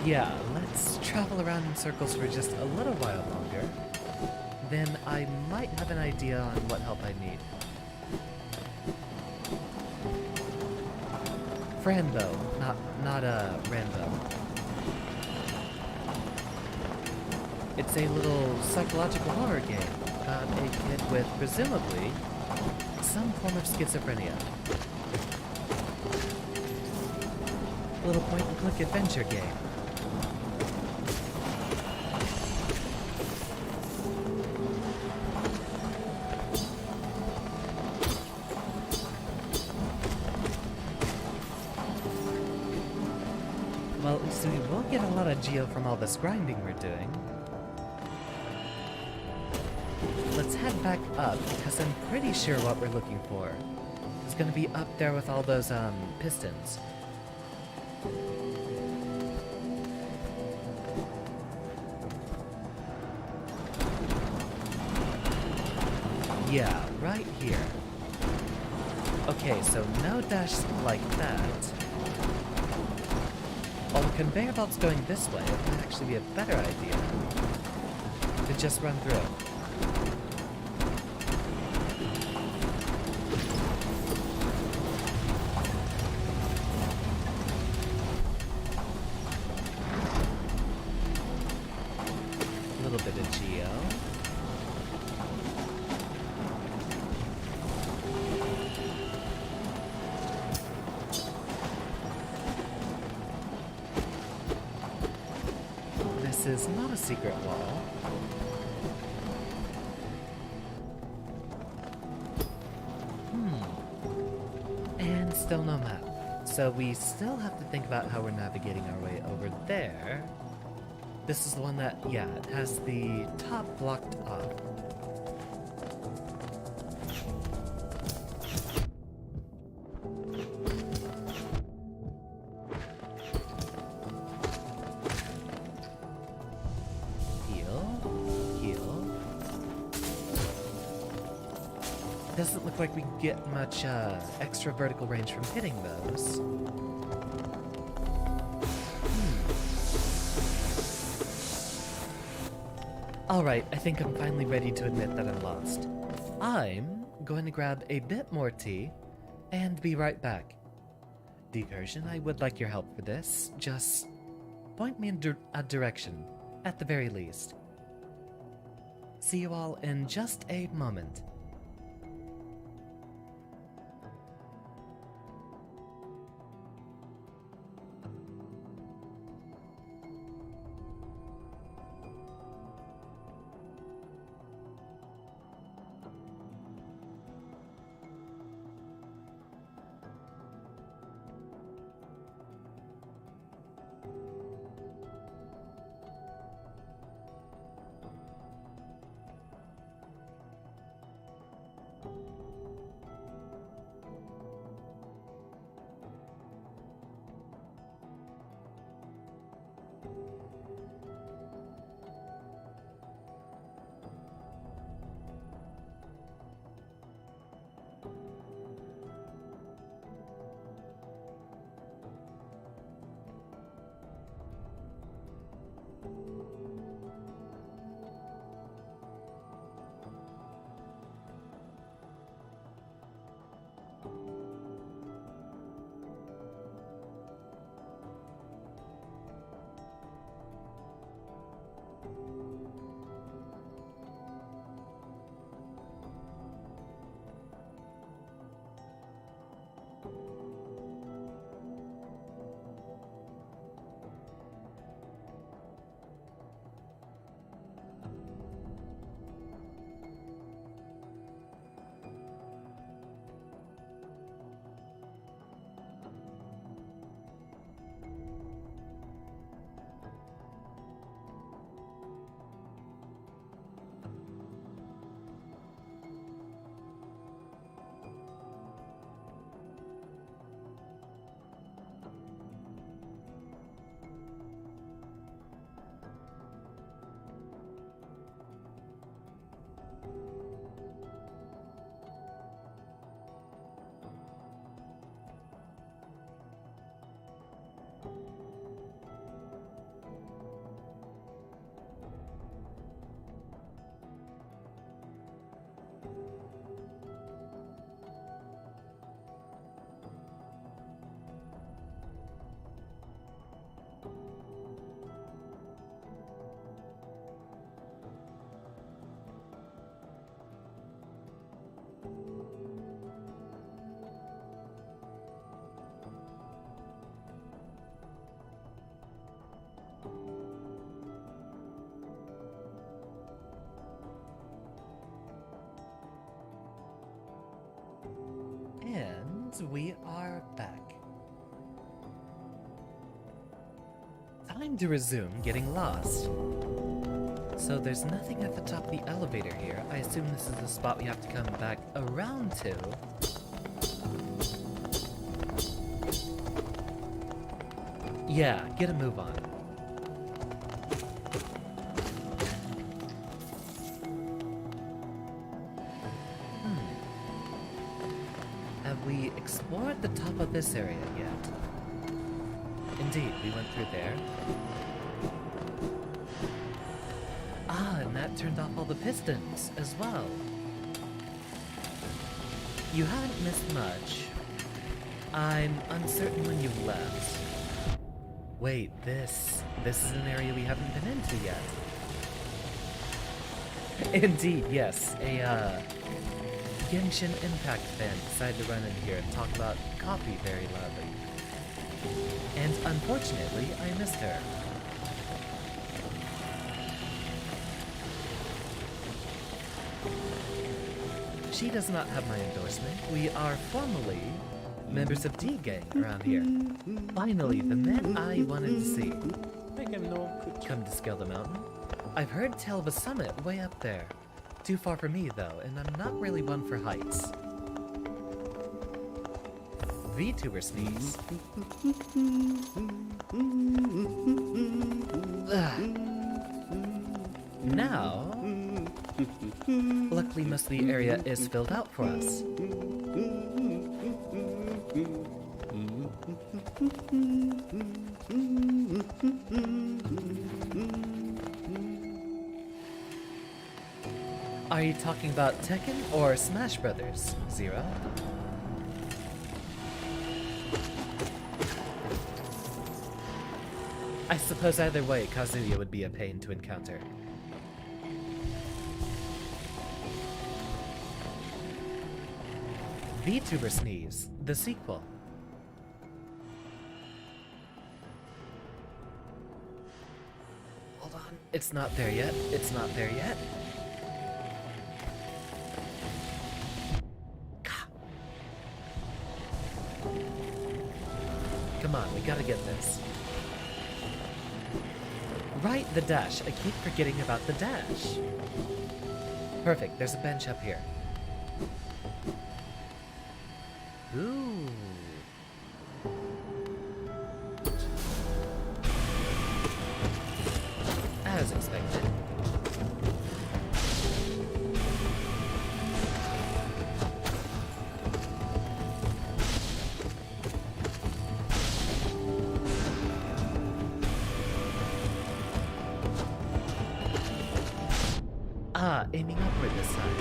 Yeah, let's travel around in circles for just a little while longer. Then I might have an idea on what help I need. Franbo, not a Rambo. It's a little psychological horror game about a kid with, presumably, some form of schizophrenia. Little point-and-click adventure game. Well, so we will get a lot of geo from all this grinding we're doing. Let's head back up, because I'm pretty sure what we're looking for is gonna be up there with all those, pistons. Yeah, right here. Okay, so no dash like that. While the conveyor belt's going this way, it might actually be a better idea to just run through. A little bit of geo. This is not a secret wall. And still no map. So we still have to think about how we're navigating our way over there. This is the one that, yeah, it has the top blocked off. Doesn't look like we get much extra vertical range from hitting those. Alright, I think I'm finally ready to admit that I'm lost. I'm going to grab a bit more tea and be right back. Decursion, I would like your help for this. Just point me in a direction, at the very least. See you all in just a moment. we are back. Time to resume getting lost. So there's nothing at the top of the elevator here. I assume this is the spot we have to come back around to. Yeah, get a move on. Have we explored the top of this area yet? Indeed, we went through there. Ah, and that turned off all the pistons as well. You haven't missed much. I'm uncertain when you left. Wait, this is an area we haven't been into yet. Indeed, yes. A Genshin Impact fan decided to run in here and talk about coffee very loudly. And unfortunately, I missed her. She does not have my endorsement. We are formally members of D-Gang around here. Finally, the men I wanted to see. Come to scale the mountain. I've heard tell of a summit way up there. Too far for me, though, and I'm not really one for heights. VTuber sneeze. Now, luckily most of the area is filled out for us. Are you talking about Tekken or Smash Brothers, Zero? I suppose either way, Kazuya would be a pain to encounter. VTuber Sneeze, the sequel. Hold on, it's not there yet, it's not there yet. Come on, we gotta get this. Right, the dash. I keep forgetting about the dash. Perfect, there's a bench up here. Ooh. As expected. Ah, aiming upward this time.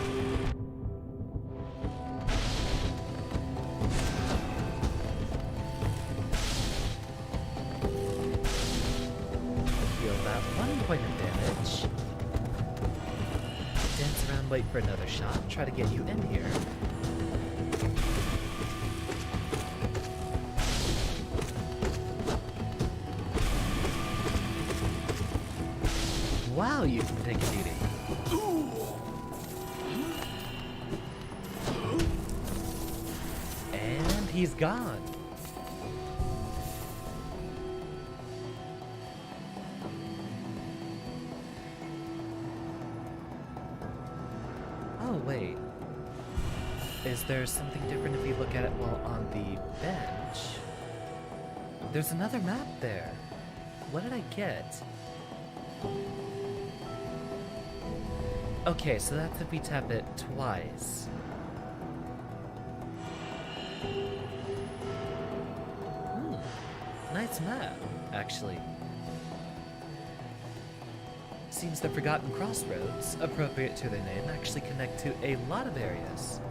Heal that 1 point of damage. Dance around, wait for another shot, try to get you in here. Wow, you can take a beating. And he's gone. Oh, wait. Is there something different if you look at it while on the bench? There's another map there. What did I get? Okay, so that's if we tap it twice. Nice map, actually. Seems the Forgotten Crossroads, appropriate to their name, actually connect to a lot of areas.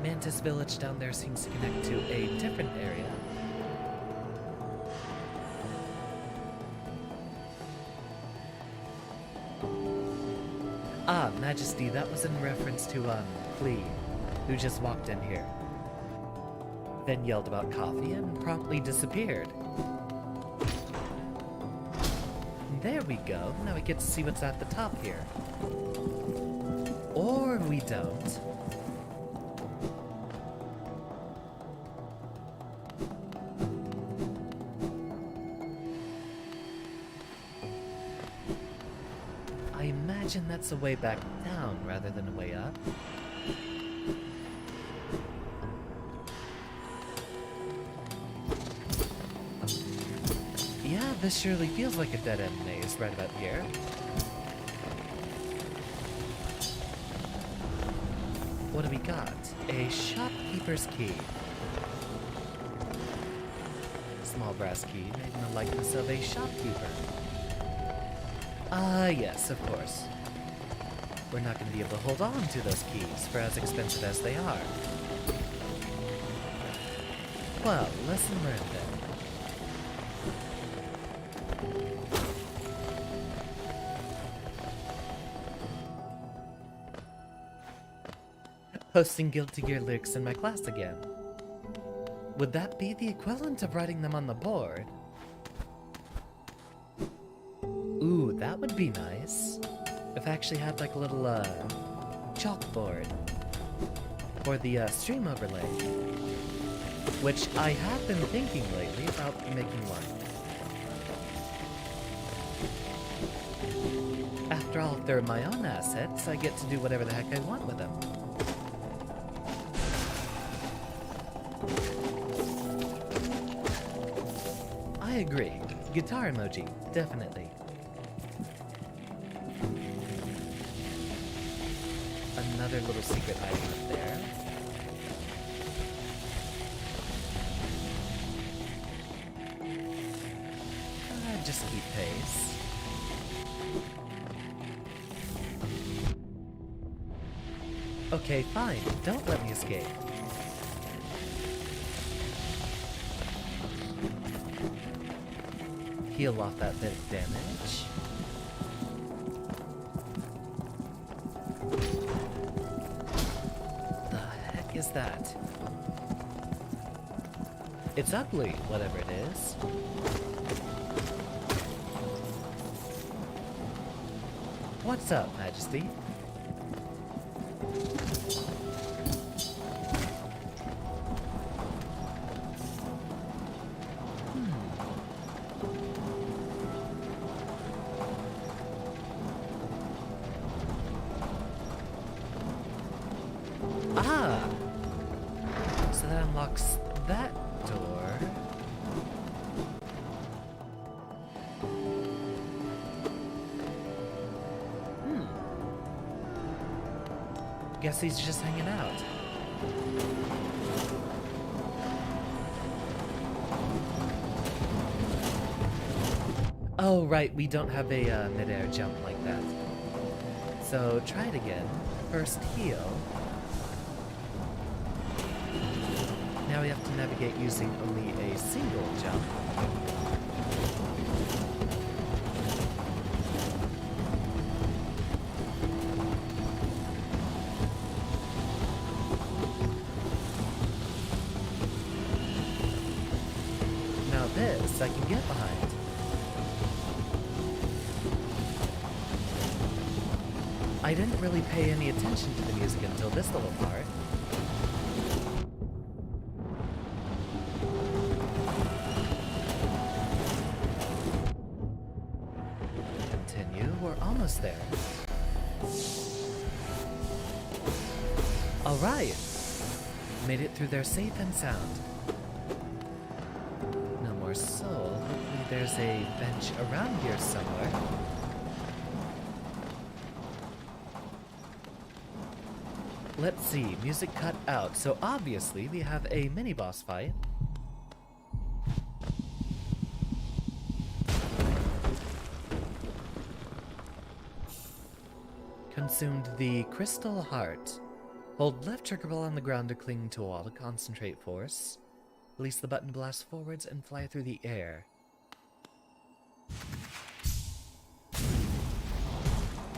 Mantis Village down there seems to connect to a different area. Ah, Majesty, that was in reference to, Klee, who just walked in here. Then yelled about coffee and promptly disappeared. There we go, now we get to see what's at the top here. Or we don't. imagine that's a way back down rather than a way up. Yeah, this surely feels like a dead-end maze right about here. What do we got? A shopkeeper's key. Small brass key made in the likeness of a shopkeeper. Ah, yes, of course. We're not going to be able to hold on to those keys for as expensive as they are. Well, lesson learned then. Posting Guilty Gear lyrics in my class again. Would that be the equivalent of writing them on the board? Ooh, that would be nice. If I actually had like a little, chalkboard for the, stream overlay. Which I have been thinking lately about making one. After all, if they're my own assets, I get to do whatever the heck I want with them. I agree. Guitar emoji, definitely. Another little secret item up there. Just keep pace. Okay, fine. Don't let me escape. Heal off that bit of damage. The heck is that? It's ugly, whatever it is. What's up, Majesty? Ah! So that unlocks that door. Guess he's just hanging out. Oh, right, we don't have a mid-air jump like that. So, try it again. First heal. Now we have to navigate using only a single jump. Now this I can get behind. I didn't really pay any attention to the music until this little part. Continue, we're almost there. Alright! Made it through there safe and sound. No more soul. Hopefully there's a bench around here somewhere. Let's see, music cut out, so obviously we have a mini-boss fight. Consumed the crystal heart. Hold left trigger ball on the ground to cling to a wall to concentrate force. Release the button to blast forwards and fly through the air.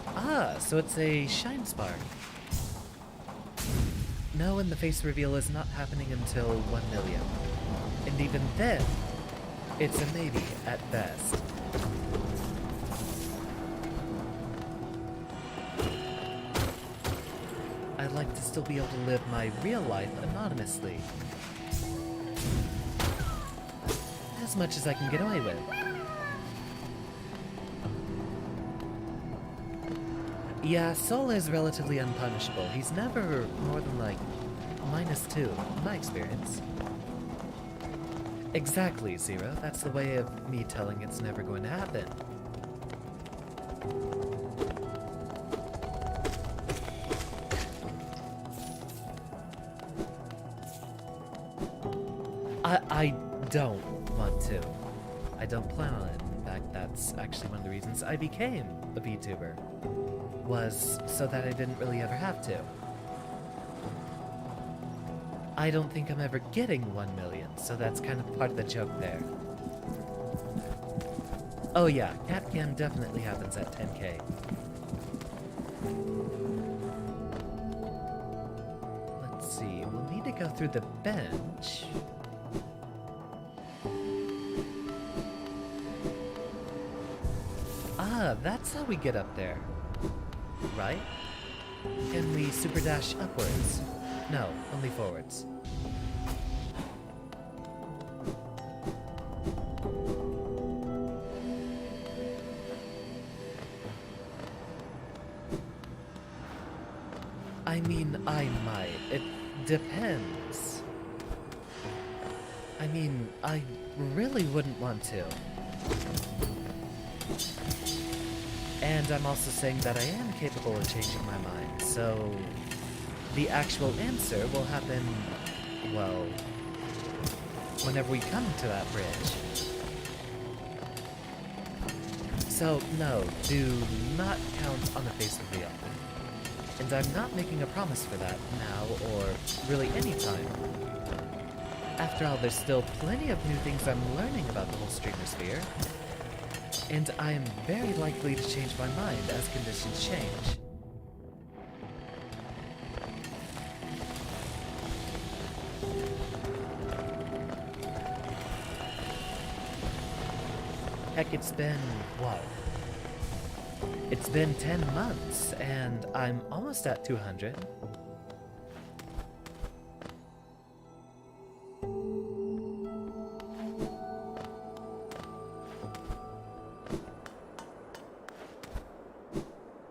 Ah, so it's a shine spark. No, and the face reveal is not happening until 1 million. And even then, it's a maybe at best. I'd like to still be able to live my real life anonymously. As much as I can get away with. Yeah, Sol is relatively unpunishable. He's never more than like -2, in my experience. Exactly, Zero. That's the way of me telling it's never going to happen. I don't want to. I don't plan on it. In fact, that's actually one of the reasons I became a VTuber. Was so that I didn't really ever have to. I don't think I'm ever getting 1 million, so that's kind of part of the joke there. Oh yeah, cat cam definitely happens at 10k. Let's see, we'll need to go through the bench. Ah, that's how we get up there. Right? Can we super dash upwards? No, only forwards. I mean, I might. It depends. I mean, I really wouldn't want to. And I'm also saying that I am capable of changing my mind, so the actual answer will happen, well, whenever we come to that bridge. So, no, do not count on the face of the earth. And I'm not making a promise for that now, or really any time. After all, there's still plenty of new things I'm learning about the whole streamer sphere. And I am very likely to change my mind as conditions change. Heck, it's been, what? It's been 10 months, and I'm almost at 200.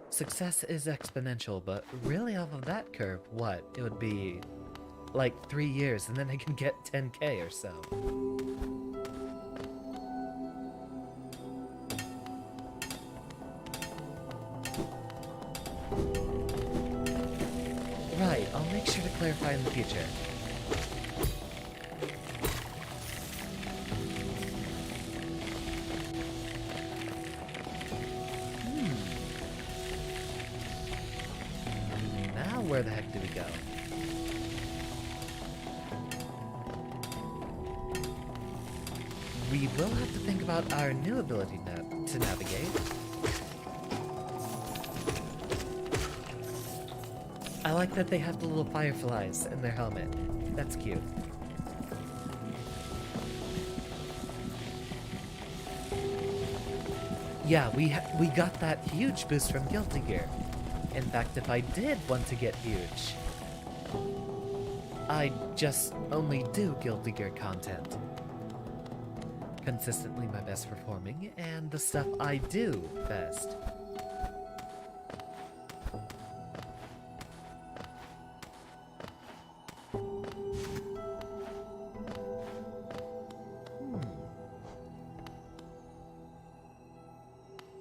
Success is exponential, but really off of that curve, what? It would be like 3 years, and then I can get 10k or so. Right, I'll make sure to clarify in the future. Now where the heck do we go? We will have to think about our new ability to navigate. I like that they have the little fireflies in their helmet. That's cute. Yeah, we got that huge boost from Guilty Gear. In fact, if I did want to get huge, I'd just only do Guilty Gear content. Consistently my best performing, and the stuff I do best.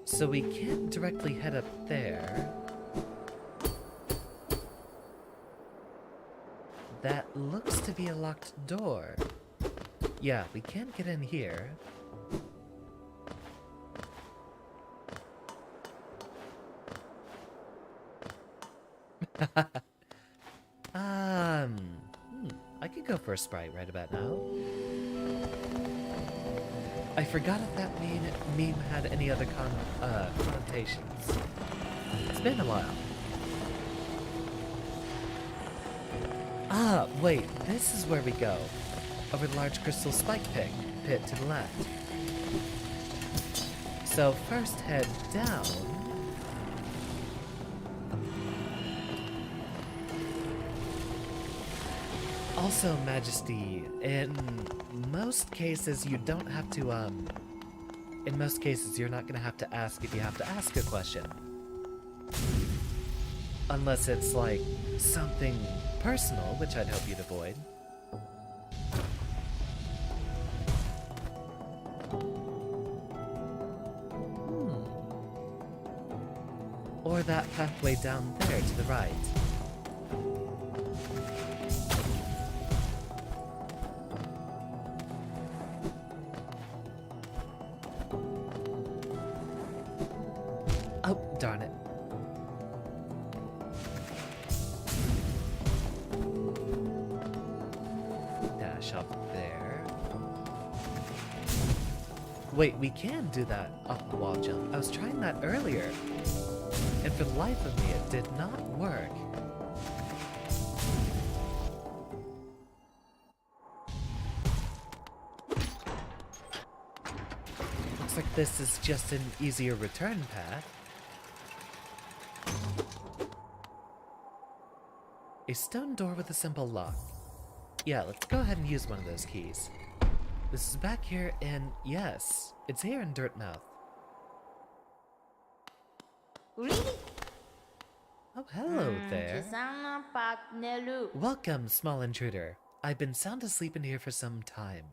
So we can't directly head up there. That looks to be a locked door. Yeah, we can't get in here. I could go for a Sprite right about now. I forgot if that meme had any other connotations. It's been a while. Ah, wait, this is where we go. Over the large crystal spike pit to the left. So first head down. Also, Majesty, in most cases you don't have to, in most cases you're not gonna have to ask if you have to ask a question. Unless it's like something personal, which I'd hope you'd avoid. Or that pathway down there to the right. Oh, darn it. Dash up there. Wait, we can do that off the wall jump. I was trying that earlier. And for the life of me, it did not work. Looks like this is just an easier return path. A stone door with a simple lock. Yeah, let's go ahead and use one of those keys. This is back here in... yes, it's here in Dirtmouth. Oh, hello there. Welcome, small intruder. I've been sound asleep in here for some time.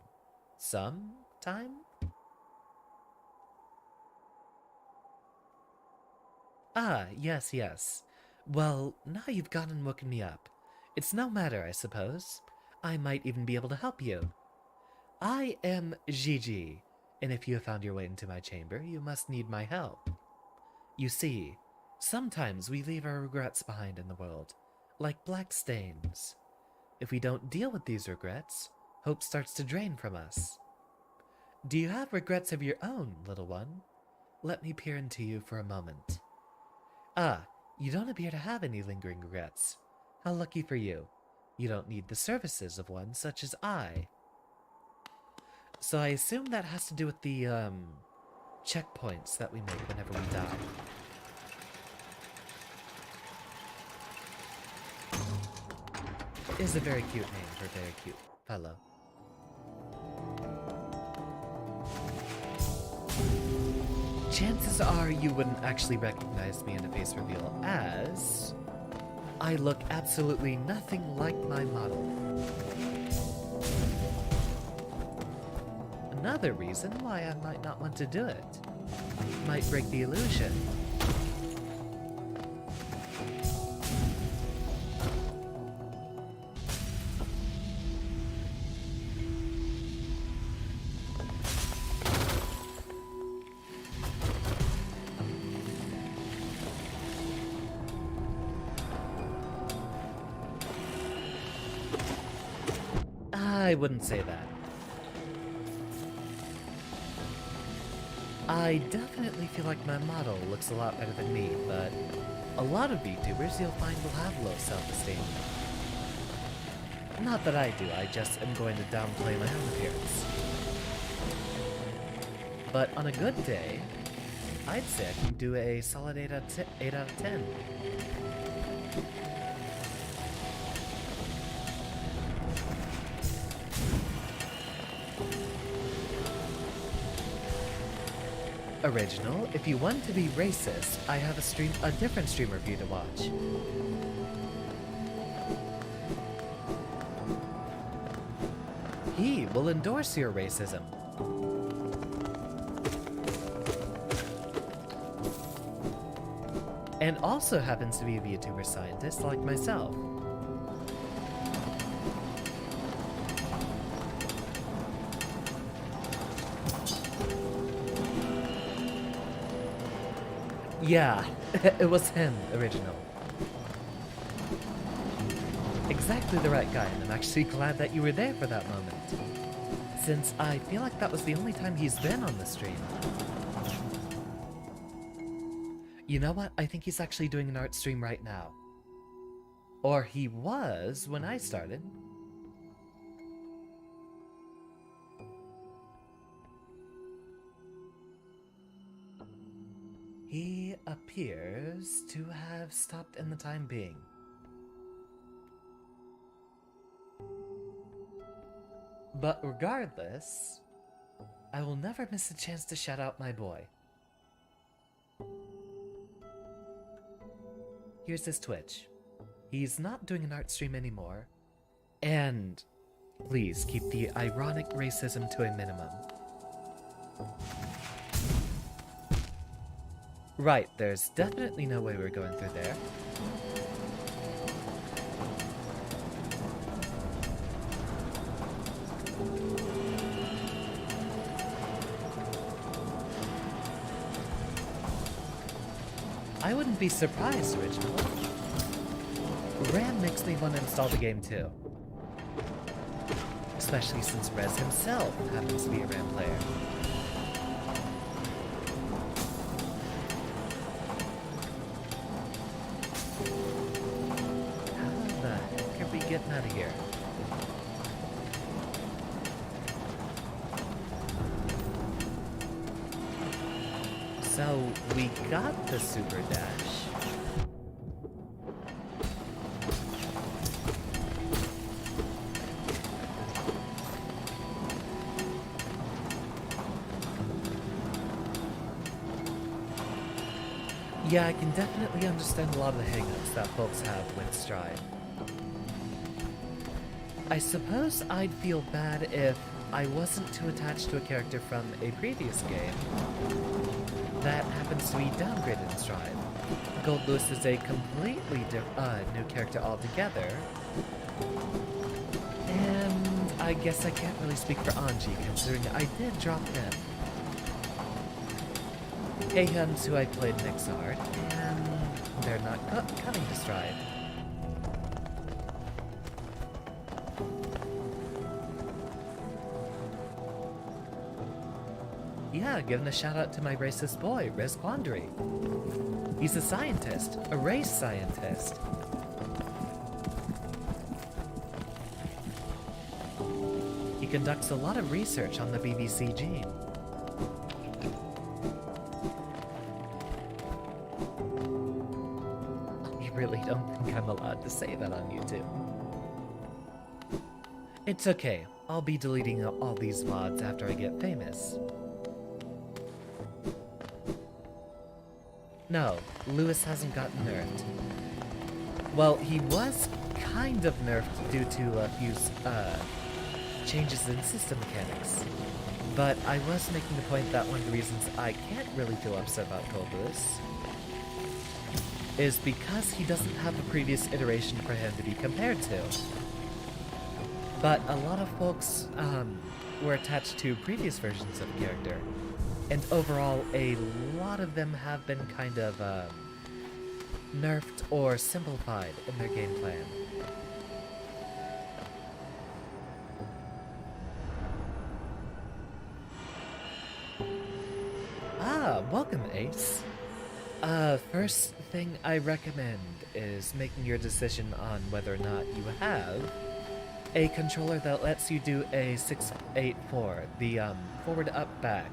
Some time? Ah, yes, yes. Well, now you've gone and woken me up. It's no matter, I suppose. I might even be able to help you. I am Gigi, and if you have found your way into my chamber, you must need my help. You see, sometimes we leave our regrets behind in the world, like black stains. If we don't deal with these regrets, hope starts to drain from us. Do you have regrets of your own, little one? Let me peer into you for a moment. Ah, you don't appear to have any lingering regrets. How lucky for you. You don't need the services of one such as I. So I assume that has to do with the, checkpoints that we make whenever we die. Is a very cute name for a very cute fellow. Chances are you wouldn't actually recognize me in a face reveal, as I look absolutely nothing like my model. Another reason why I might not want to do it. Might break the illusion. I wouldn't say that. I definitely feel like my model looks a lot better than me, but a lot of VTubers you'll find will have low self-esteem. Not that I do, I just am going to downplay my own appearance. But on a good day, I'd say I can do a solid 8 out of 10. Original, if you want to be racist, I have a different streamer for you to watch. He will endorse your racism. And also happens to be a VTuber scientist like myself. Yeah, it was him, Original. Exactly the right guy, and I'm actually glad that you were there for that moment. Since I feel like that was the only time he's been on the stream. You know what? I think he's actually doing an art stream right now. Or he was when I started. He appears to have stopped in the time being. But regardless, I will never miss a chance to shout out my boy. Here's his Twitch. He's not doing an art stream anymore. And please keep the ironic racism to a minimum. Right, there's definitely no way we're going through there. I wouldn't be surprised, Original. RAM makes me want to install the game too. Especially since Rez himself happens to be a RAM player. How the heck are we getting out of here? So, we got the super dash. Yeah, I can definitely understand a lot of the hangups that folks have with Stride. I suppose I'd feel bad if I wasn't too attached to a character from a previous game that happens to be downgraded in Stride. Gold Lewis is a completely new character altogether, and I guess I can't really speak for Anji considering I did drop him. Ahyun's who I played in Exard, and they're not coming to Stride. Yeah, giving a shout out to my racist boy, Riz Quandary. He's a scientist, a race scientist. He conducts a lot of research on the BBC gene. You really don't think I'm allowed to say that on YouTube? It's okay, I'll be deleting all these VODs after I get famous. No, Lewis hasn't gotten nerfed. Well, he was kind of nerfed due to a few changes in system mechanics. But I was making the point that one of the reasons I can't really feel upset about Gold Lewis is because he doesn't have a previous iteration for him to be compared to. But a lot of folks were attached to previous versions of the character. And overall, a lot of them have been kind of nerfed or simplified in their game plan. Ah, welcome, Ace. First thing I recommend is making your decision on whether or not you have a controller that lets you do a 684, the forward up back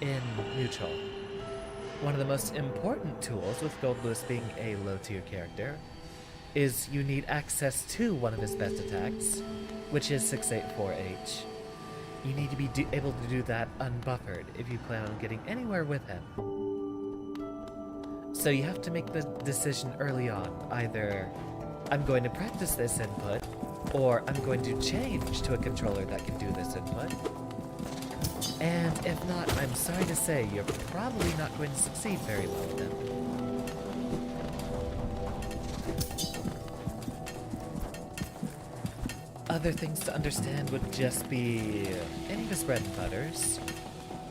in neutral. One of the most important tools with Gold Lewis being a low tier character is you need access to one of his best attacks, which is 684H. You need to be able to do that unbuffered if you plan on getting anywhere with him. So you have to make the decision early on, either I'm going to practice this input, or I'm going to change to a controller that can do this input. And if not, I'm sorry to say, you're probably not going to succeed very well with him. Other things to understand would just be any of his bread and butters,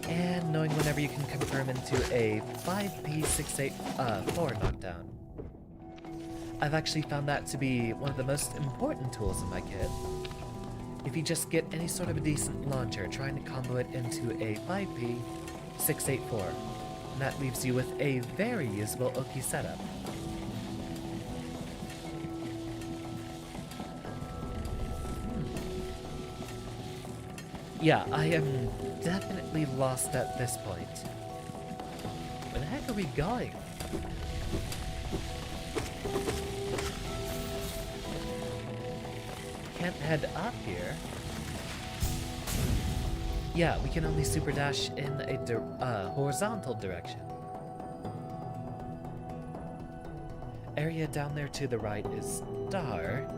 and knowing whenever you can confirm into a 5P684 knockdown. I've actually found that to be one of the most important tools in my kit. If you just get any sort of a decent launcher, trying to combo it into a 5P684, and that leaves you with a very usable Oki setup. Yeah, I am definitely lost at this point. Where the heck are we going? Can't head up here. Yeah, we can only super dash in a horizontal direction. area down there to the right is dark.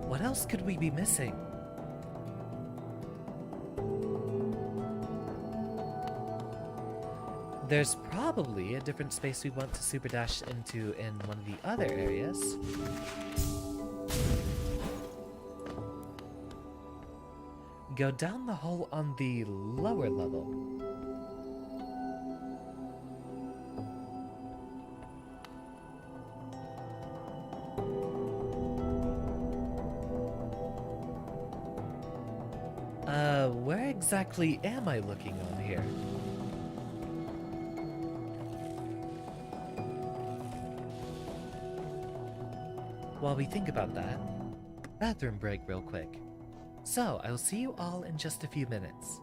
What else could we be missing? There's probably a different space we want to super dash into in one of the other areas. Go down the hole on the lower level. Where exactly am I looking on here? While we think about that, bathroom break real quick. So, I'll see you all in just a few minutes.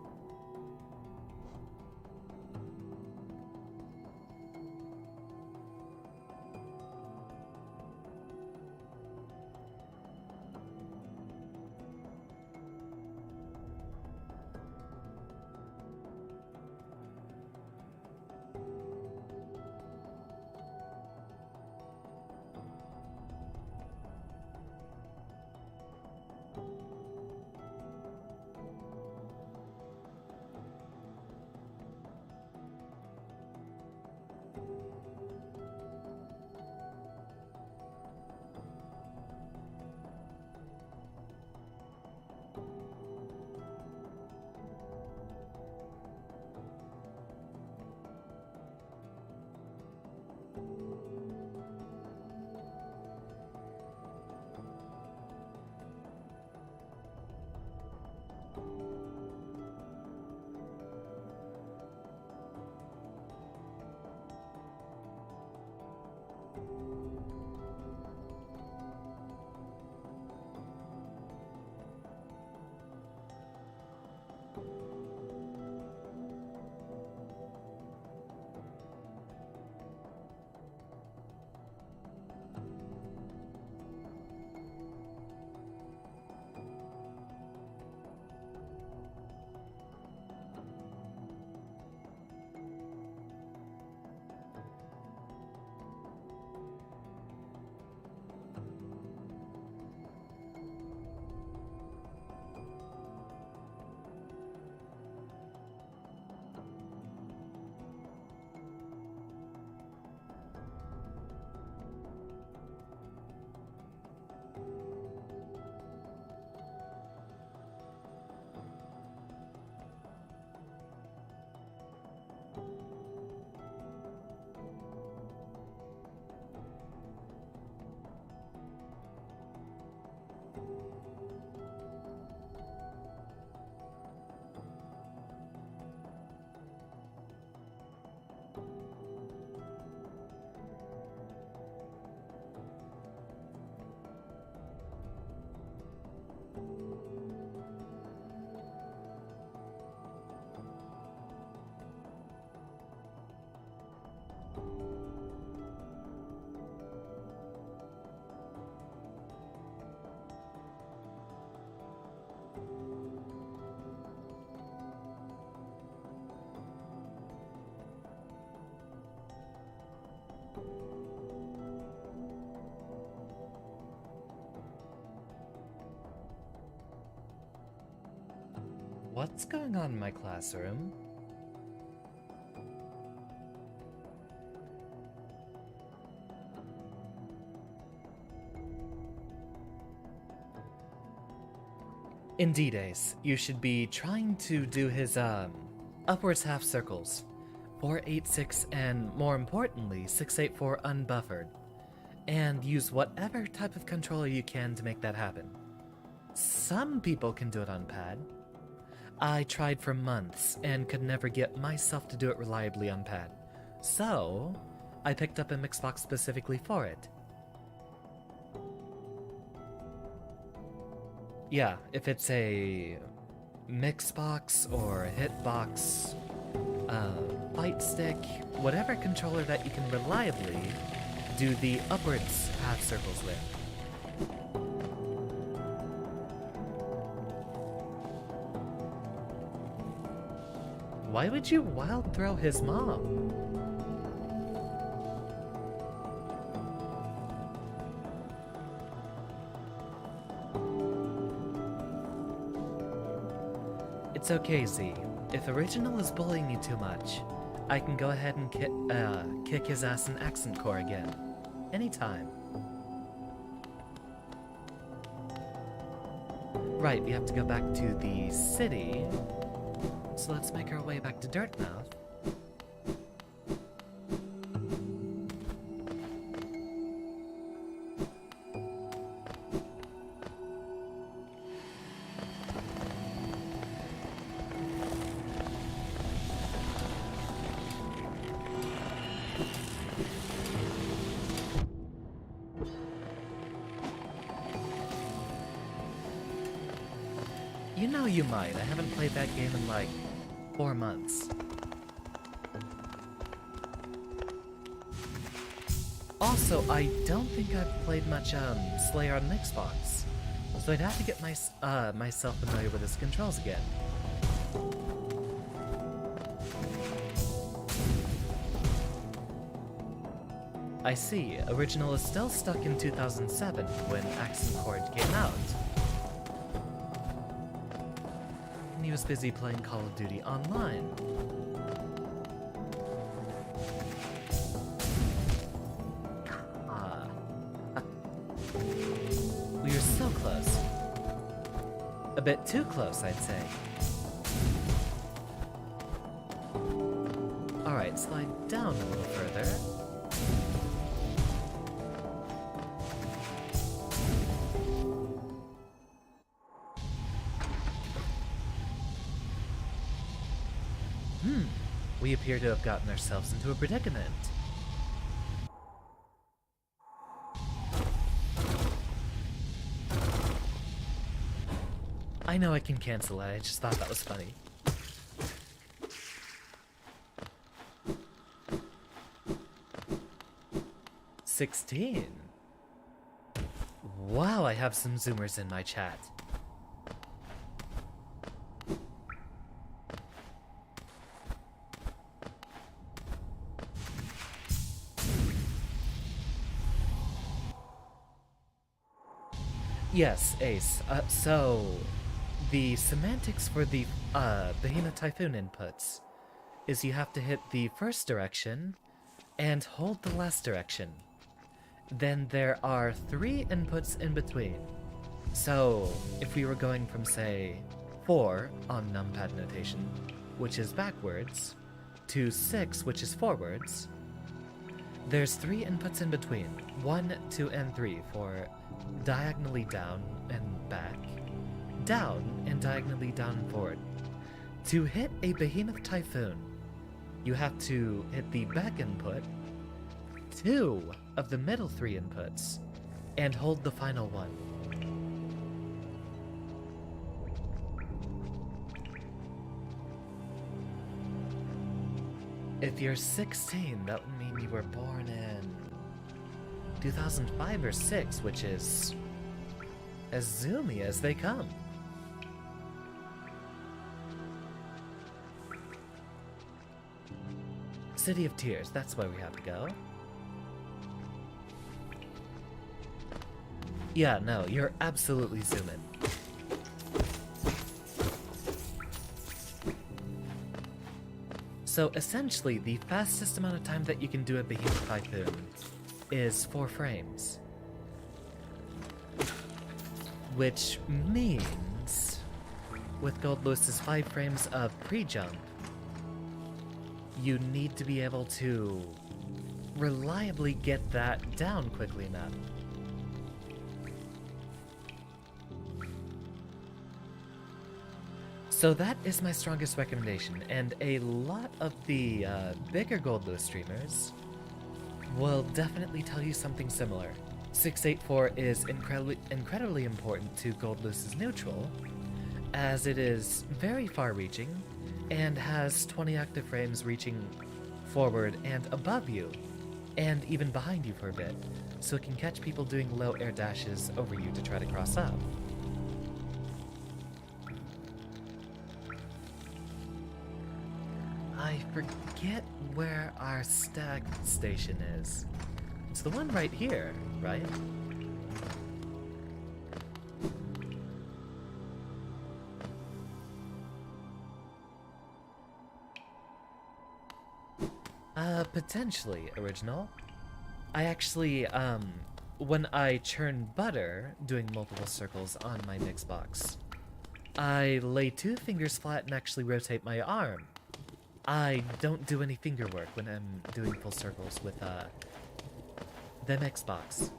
What's going on in my classroom? Indeed, Ace. You should be trying to do his, upwards half circles. 486 and, more importantly, 684 unbuffered. And use whatever type of controller you can to make that happen. Some people can do it on pad. I tried for months and could never get myself to do it reliably on pad. So, I picked up a Mixbox specifically for it. Yeah, if it's a Mixbox or a Hitbox, Fight Stick, whatever controller that you can reliably do the upwards half circles with. Why would you wild throw his mom? It's okay, Z. If Original is bullying you too much, I can go ahead and kick his ass in Accent Core again. Anytime. Right, we have to go back to the city. So let's make our way back to Dirtmouth. You know you might. I haven't played that game in like 4 months. Also, I don't think I've played much Slayer on Xbox, so I'd have to get myself familiar with its controls again. I see. Original is still stuck in 2007 when Accent Core came out. He was busy playing Call of Duty Online. We were so close. A bit too close, I'd say. Alright, slide down a little further. We appear to have gotten ourselves into a predicament. I know I can cancel it, I just thought that was funny. $16. Wow, I have some Zoomers in my chat. Yes, Ace. So, the semantics for the Behemoth Typhoon inputs is you have to hit the first direction and hold the last direction. Then there are 3 inputs in between. So, if we were going from, say, 4 on numpad notation, which is backwards, to 6, which is forwards, there's 3 inputs in between, 1, 2, and 3 for diagonally down and back, down and diagonally down and forward. To hit a Behemoth Typhoon, you have to hit the back input, 2 of the middle 3 inputs, and hold the final one. If you're 16, that would mean you were born in 2005 or 6, which is as zoomy as they come. City of Tears, that's where we have to go. Yeah, no, you're absolutely zooming. So essentially, the fastest amount of time that you can do a Behemoth Typhoon is 4 frames. Which means, with Gold Lewis's 5 frames of pre-jump, you need to be able to reliably get that down quickly enough. So that is my strongest recommendation, and a lot of the bigger Gold Lewis streamers will definitely tell you something similar. 684 is incredibly important to Gold Lewis's neutral, as it is very far-reaching, and has 20 active frames reaching forward and above you, and even behind you for a bit, so it can catch people doing low air dashes over you to try to cross up. I forget where our stag station is. It's the one right here, right? Potentially original. I actually, when I churn butter, doing multiple circles on my mix box, I lay 2 fingers flat and actually rotate my arm. I don't do any finger work when I'm doing full circles with, the mix box.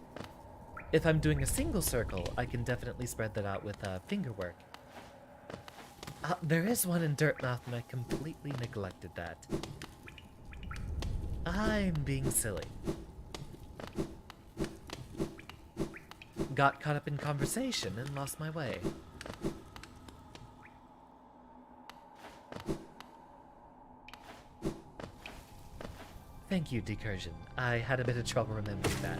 If I'm doing a single circle, I can definitely spread that out with, finger work. There is one in Dirtmouth and I completely neglected that. I'm being silly. Got caught up in conversation and lost my way. Thank you, Decursion. I had a bit of trouble remembering that.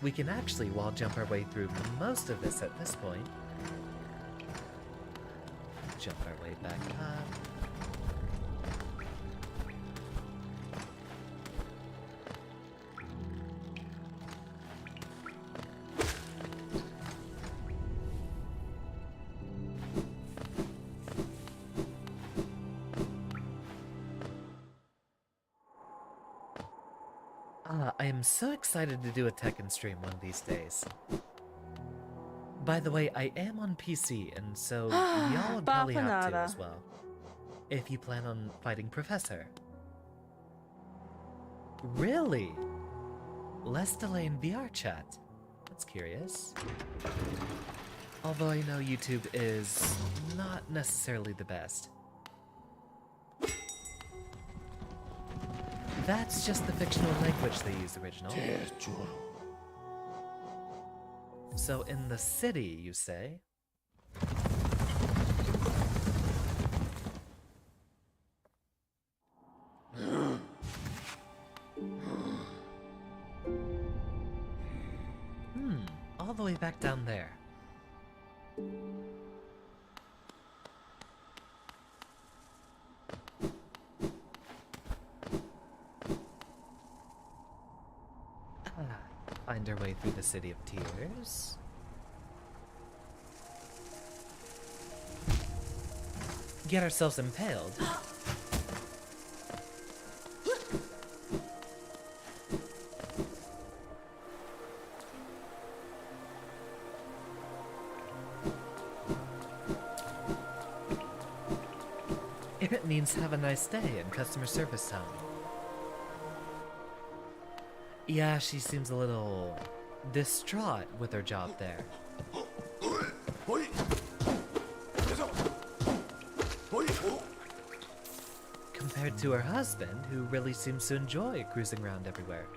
We can actually wall jump our way through most of this at this point. Jump our way back up. I am so excited to do a Tekken stream one of these days. By the way, I am on PC, and so y'all would probably have to as well. If you plan on fighting Professor. Really? Less delay in VR chat. That's curious. Although I know YouTube is not necessarily the best. That's just the fictional language they use original. So in the city, you say? All the way back down there. Find our way through the City of Tears. Get ourselves impaled. It means have a nice day in customer service town. Yeah, she seems a little distraught with her job there. Compared to her husband, who really seems to enjoy cruising around everywhere.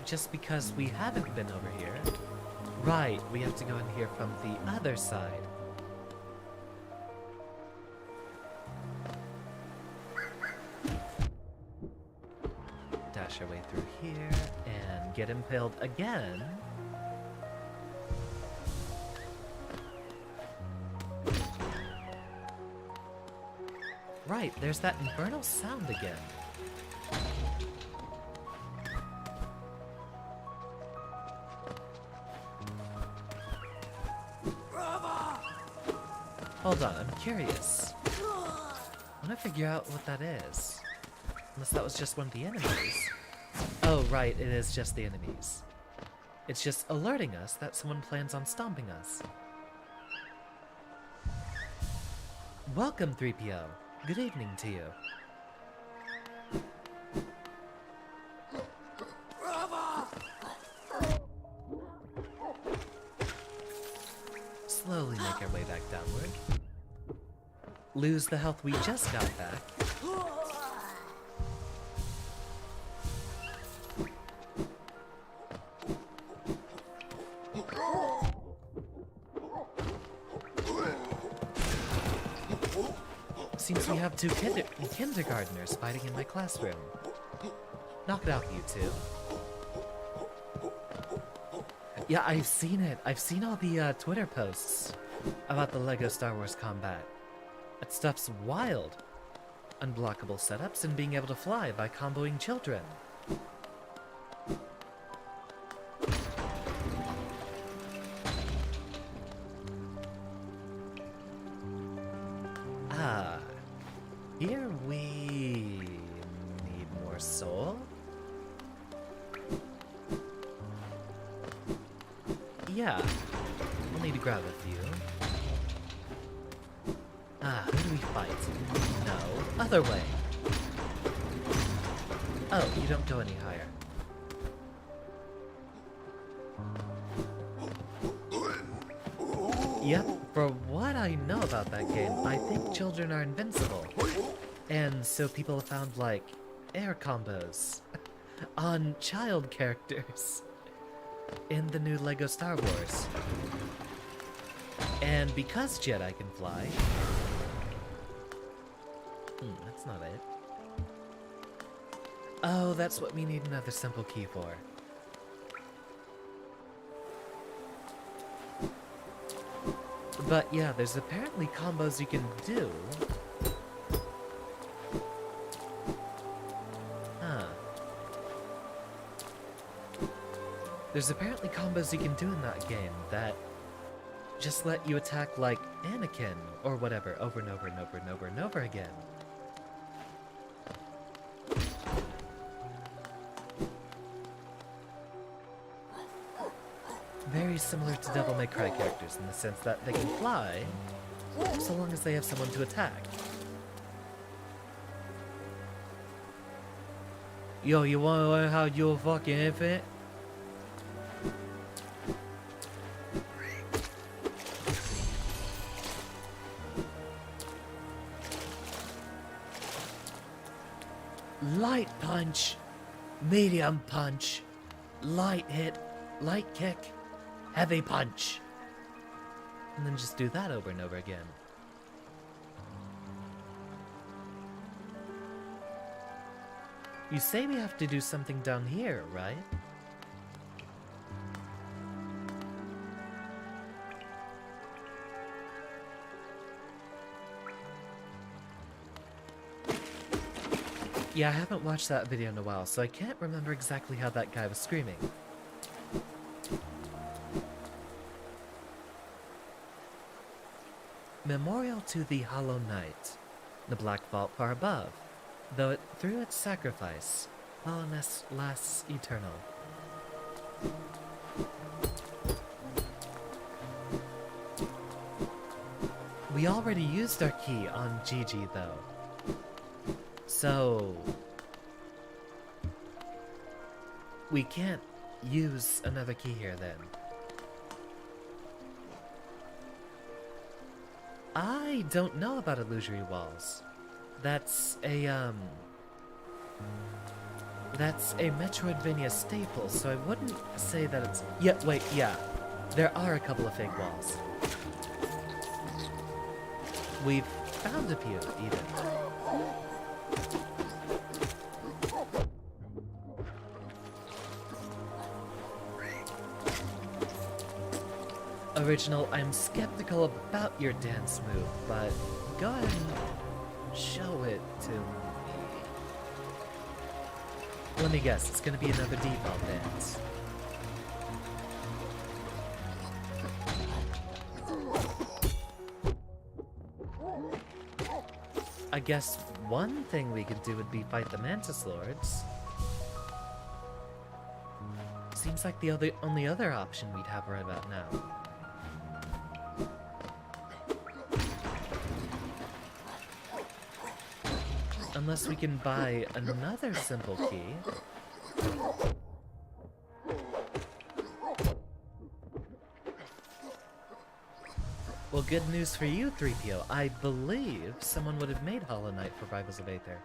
Just because we haven't been over here. Right, we have to go in here from the other side. Dash our way through here and get impaled again. Right, there's that infernal sound again. Hold on, I'm curious. I want to figure out what that is. Unless that was just one of the enemies. Oh, right, it is just the enemies. It's just alerting us that someone plans on stomping us. Welcome, 3PO. Good evening to you. Slowly make our way back downward. Lose the health we just got back. Seems we have two kindergartners fighting in my classroom. Knock it out, you two. Yeah, I've seen it. I've seen all the Twitter posts about the LEGO Star Wars combat. That stuff's wild. unblockable setups and being able to fly by comboing children. Ah, here we need more soul. Yeah, we'll need to grab a few. Ah, who do we fight? No, other way. Oh, you don't go any higher. Yep, for what I know about that game, I think children are invincible. And so people have found, like, air combos on child characters in the new LEGO Star Wars. And because Jedi can fly... that's not it. Oh, that's what we need another simple key for. But yeah, there's apparently combos you can do. Huh. There's apparently combos you can do in that game that just let you attack like Anakin or whatever over and over and over and over and over again. Very similar to Devil May Cry characters in the sense that they can fly so long as they have someone to attack. Yo, you wanna learn how to do a fucking infant? Light punch, medium punch, light hit, light kick, heavy punch. And then just do that over and over again. You say we have to do something down here, right? Yeah, I haven't watched that video in a while, so I can't remember exactly how that guy was screaming. Memorial to the Hollow Knight, the black vault far above, though it through its sacrifice, hollowness lasts eternal. We already used our key on Gigi, though. So... we can't use another key here, then. I don't know about illusory walls. That's a Metroidvania staple, so I wouldn't say that it's... Yeah, wait, yeah. There are a couple of fake walls. We've found a few, even. Original, I'm skeptical about your dance move, but go ahead and show it to me. Let me guess, it's gonna be another default dance. I guess one thing we could do would be fight the Mantis Lords. Seems like the only other option we'd have right about now. Unless we can buy another simple key. Well, good news for you, 3PO. I believe someone would have made Hollow Knight for Rivals of Aether.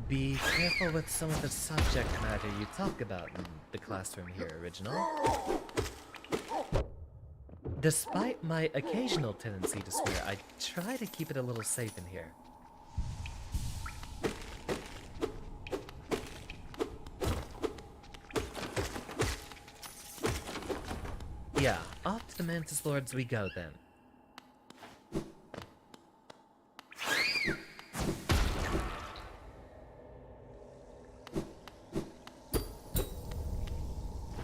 Be careful with some of the subject matter you talk about in the classroom here, Original. Despite my occasional tendency to swear, I try to keep it a little safe in here. Yeah, off to the Mantis Lords we go then.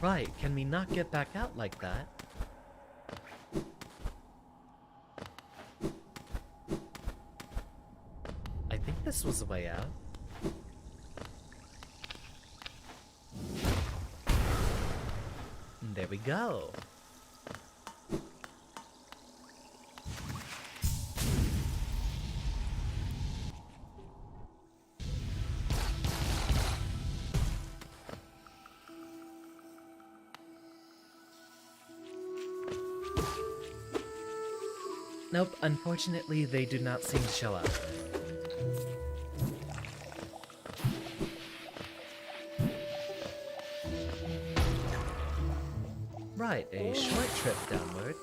Right, can we not get back out like that? I think this was the way out. And there we go. Nope, unfortunately they do not seem to show up. Right, a short trip downward.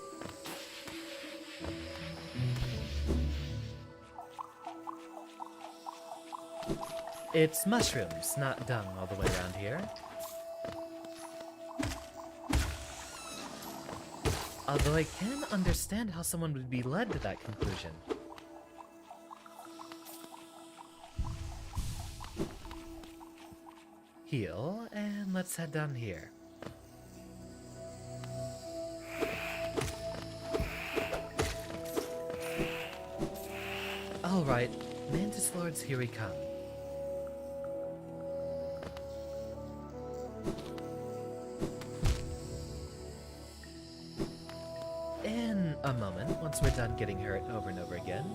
It's mushrooms, not dung all the way around here. Although I can understand how someone would be led to that conclusion. Heal, and let's head down here. Alright, Mantis Lords, here we come. In a moment, once we're done getting hurt over and over again.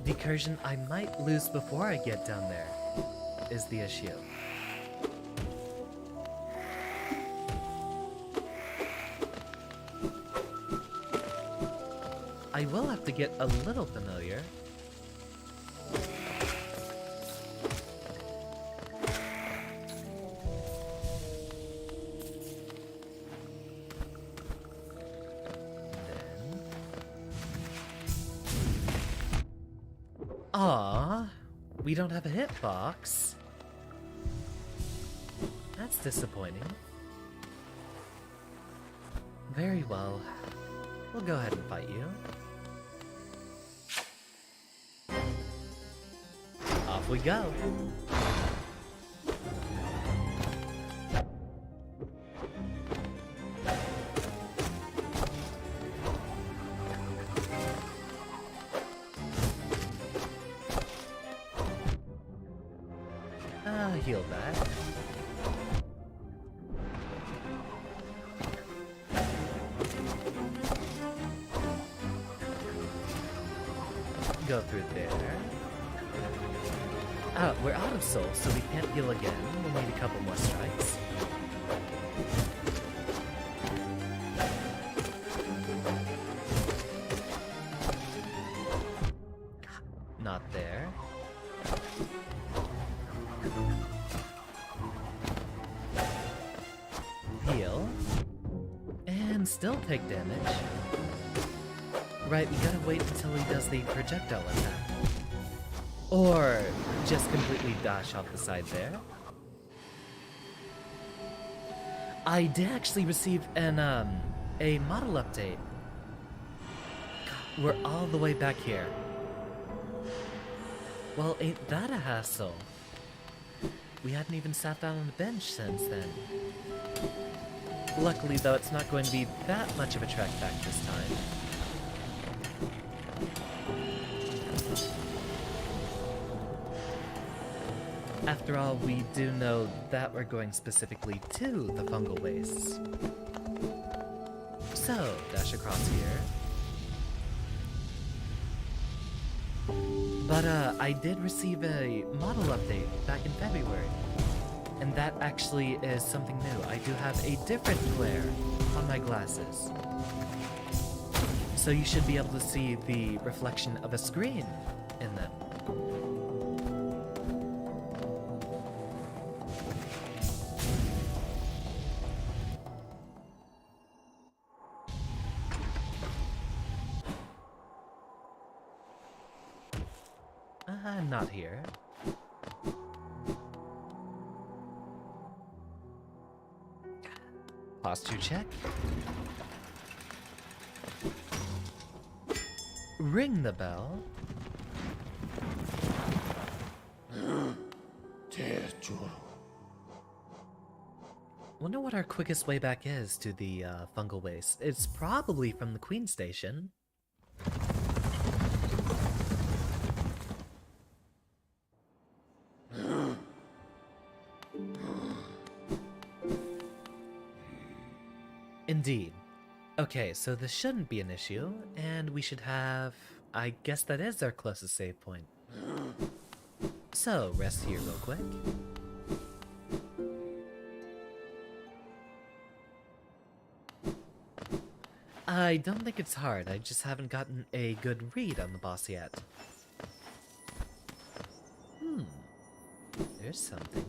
Decursion I might lose before I get down there, is the issue. I will have to get a little familiar. Aww, we don't have a hitbox. That's disappointing. Very well. We'll go ahead and fight you. Off we go. Heal that. Go through there. We're out of souls, so we can't heal again. We'll need a couple more strikes. Not there. Heal. And still take damage. Right, we gotta wait until he does the projectile attack. Or just completely dash off the side there. I did actually receive an, a model update. God, we're all the way back here. Well, ain't that a hassle? We hadn't even sat down on the bench since then. Luckily, though, it's not going to be that much of a trek back this time. After all, we do know that we're going specifically to the fungal wastes. So, dash across here. But, I did receive a model update back in February. And that actually is something new. I do have a different glare on my glasses. So you should be able to see the reflection of a screen in them. Not here. Posture check. Ring the bell. Wonder what our quickest way back is to the fungal waste. It's probably from the Queen Station. Indeed. Okay, so this shouldn't be an issue, and we should have... I guess that is our closest save point. So, rest here real quick. I don't think it's hard, I just haven't gotten a good read on the boss yet. There's something.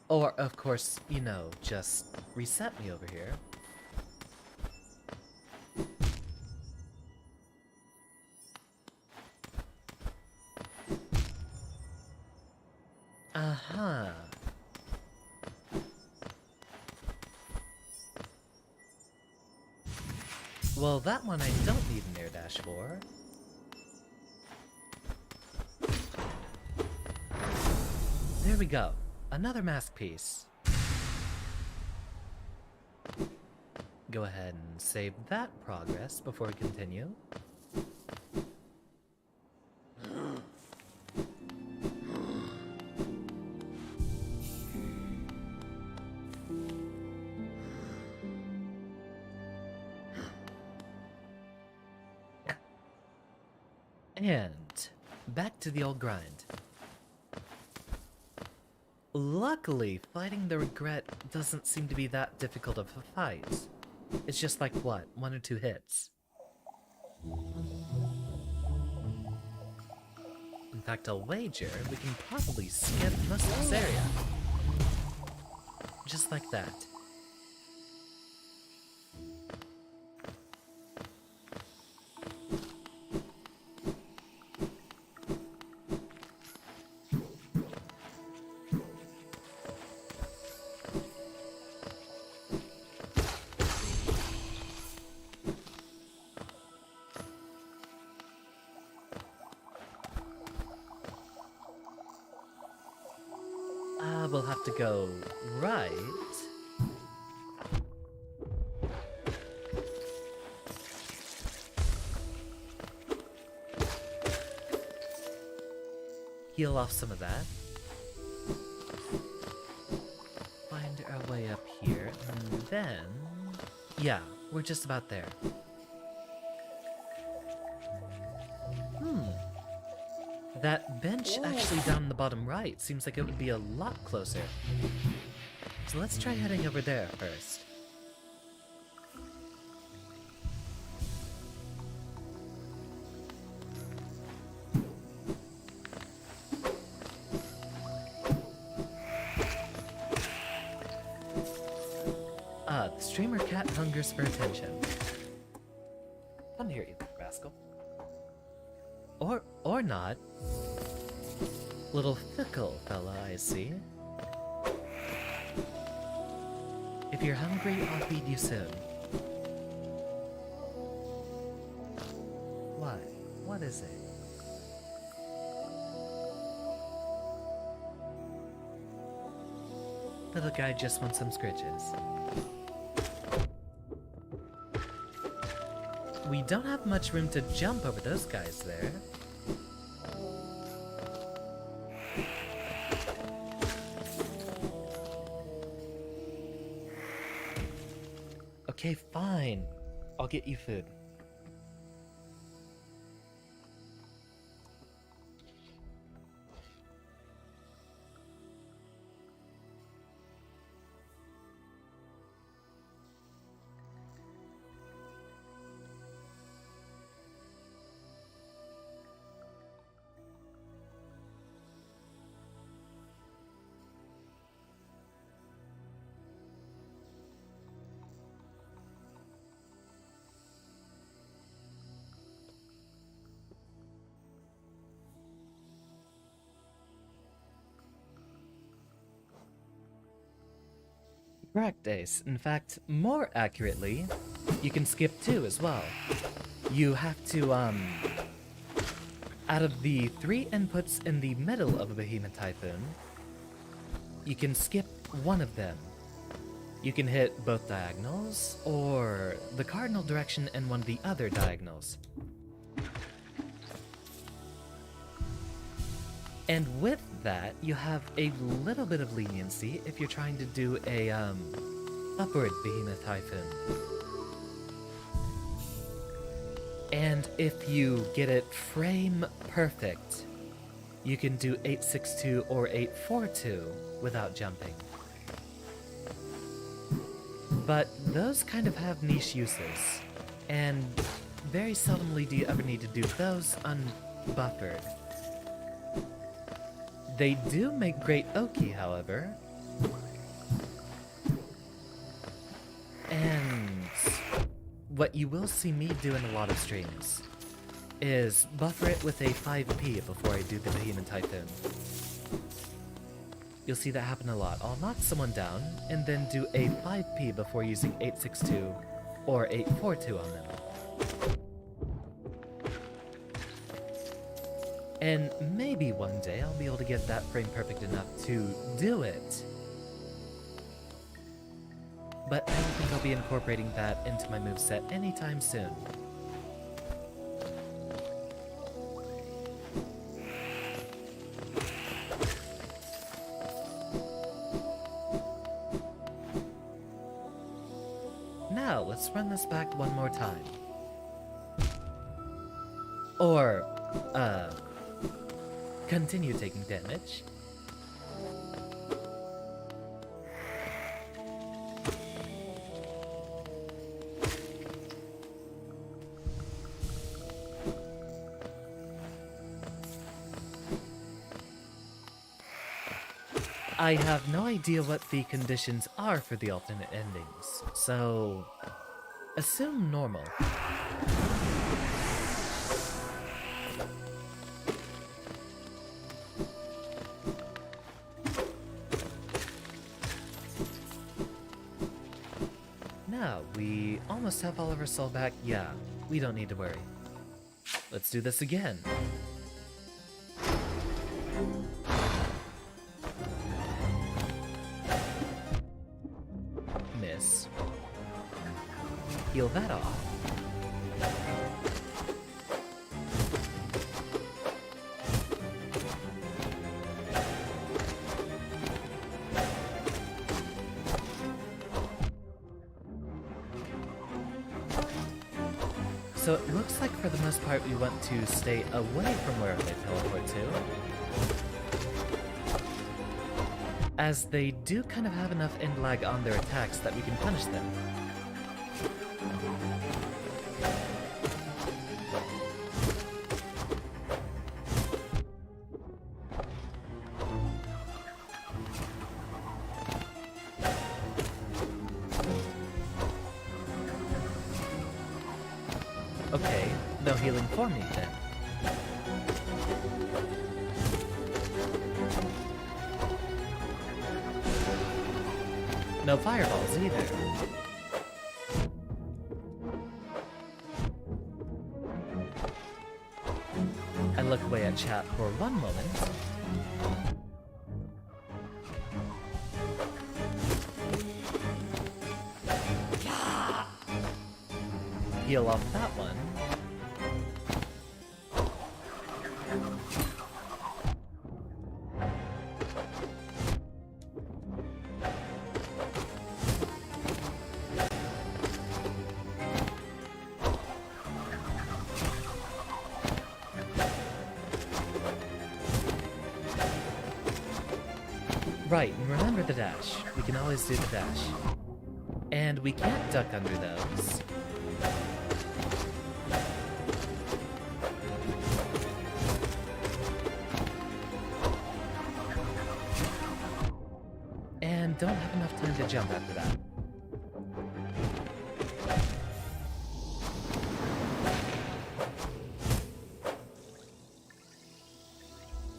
Or, of course, you know, just reset me over here. Uh-huh. Well, that one I don't need an air dash for. There we go. Another mask piece. Go ahead and save that progress before we continue. And back to the old grind. Luckily, fighting the regret doesn't seem to be that difficult of a fight. It's just like, what, 1 or 2 hits? In fact, I'll wager we can probably skip most of this area. Just like that. We'll have to go right. Heal off some of that. Find our way up here, and then... yeah, we're just about there. That bench actually down in the bottom right seems like it would be a lot closer. So let's try heading over there first. The streamer cat hungers for attention. Come here, you rascal. Or not. Little fickle fella, I see. If you're hungry, I'll feed you soon. What? What is it? Little guy just wants some scritches. We don't have much room to jump over those guys there. Okay, fine. I'll get you food. Correct, Ace. In fact, more accurately, you can skip 2 as well. You have to, out of the 3 inputs in the middle of a Behemoth Typhoon, you can skip one of them. You can hit both diagonals, or the cardinal direction and one of the other diagonals. And with that, you have a little bit of leniency if you're trying to do a, upward Behemoth Typhoon. And if you get it frame perfect, you can do 862 or 842 without jumping. But those kind of have niche uses, and very seldomly do you ever need to do those unbuffered. They do make great Oki, however. And what you will see me do in a lot of streams is buffer it with a 5p before I do the Behemoth Typhoon. You'll see that happen a lot. I'll knock someone down and then do a 5p before using 862 or 842 on them. And maybe one day I'll be able to get that frame perfect enough to do it. But I don't think I'll be incorporating that into my moveset anytime soon. Now, let's run this back one more time. Or, continue taking damage. I have no idea what the conditions are for the alternate endings, so assume normal. Now, we almost have all of our soul back. Yeah, we don't need to worry. Let's do this again. Miss. Heal that off. So it looks like for the most part we want to stay away from wherever they teleport to, as they do kind of have enough end lag on their attacks that we can punish them. Okay, no healing for me then. No fireballs either. I look away at chat for one moment. Heal off that one. Right, and remember the dash. We can always do the dash. And we can't duck under those. And don't have enough time to jump after that.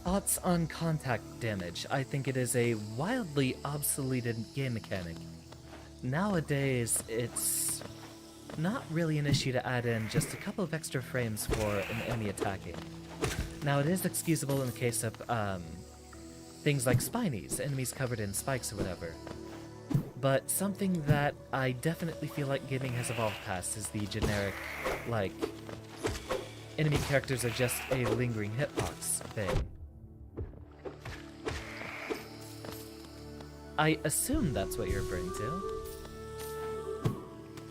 Thoughts on contact damage. I think it is a wildly obsoleted game mechanic. nowadays it's not really an issue to add in just a couple of extra frames for an enemy attacking. Now, it is excusable in the case of things like spinies, enemies covered in spikes or whatever. But something that I definitely feel like gaming has evolved past is the generic, like, enemy characters are just a lingering hitbox thing. I assume that's what you're referring to.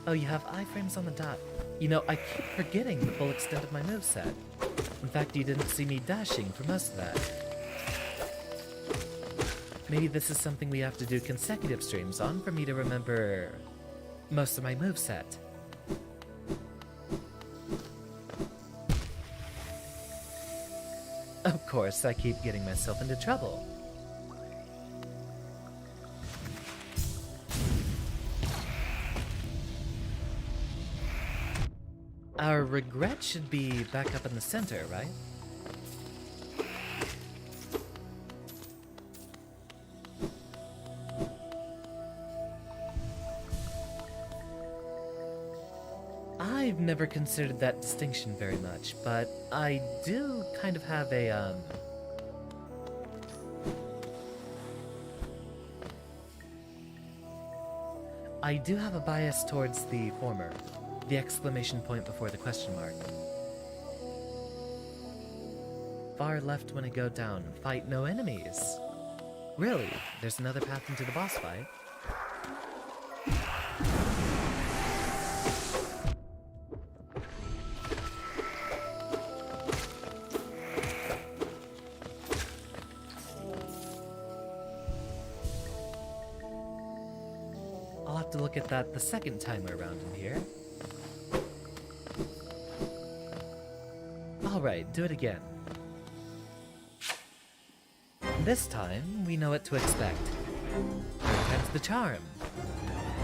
Oh, you have iframes on the dot. You know, I keep forgetting the full extent of my moveset. In fact, you didn't see me dashing for most of that. Maybe this is something we have to do consecutive streams on for me to remember most of my moveset. Of course, I keep getting myself into trouble. Our regret should be back up in the center, right? I've never considered that distinction very much, but I do kind of have a, I do have a bias towards the former. The exclamation point before the question mark. Far left when I go down. Fight no enemies. Really? There's another path into the boss fight? I'll have to look at that the second time around in here. Alright, do it again. This time, we know what to expect. Third time's the charm.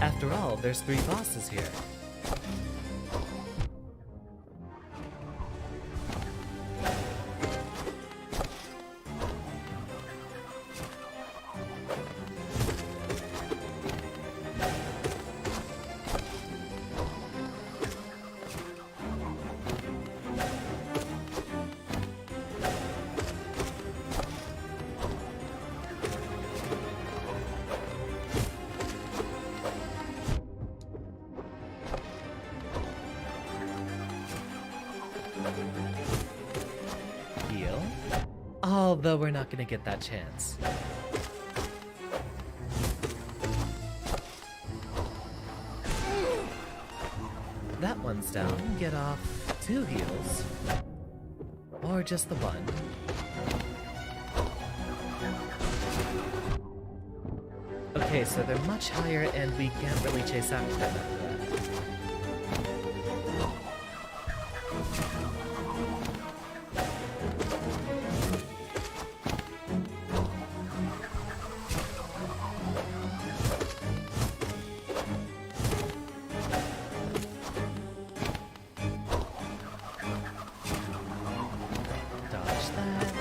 After all, there's 3 bosses here. Heal. Although we're not gonna get that chance. That one's down. Get off 2 heals. Or just the one. Okay, so they're much higher and we can't really chase after them after that.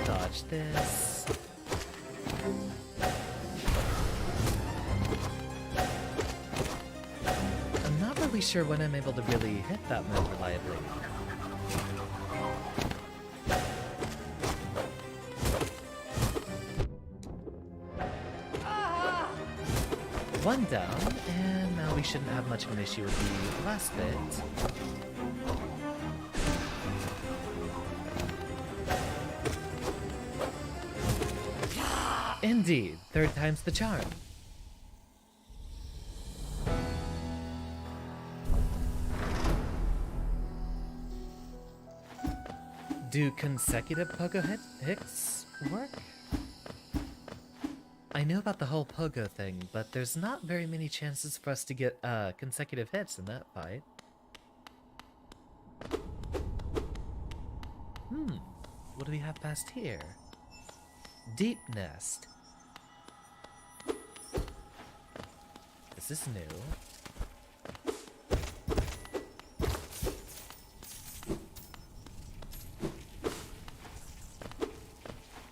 Dodge this. I'm not really sure when I'm able to really hit that move reliably. One down, and now we shouldn't have much of an issue with the last bit. Indeed, 3rd time's the charm. Do consecutive pogo hits work? I know about the whole pogo thing, but there's not very many chances for us to get consecutive hits in that fight. What do we have past here? Deep Nest. This is new.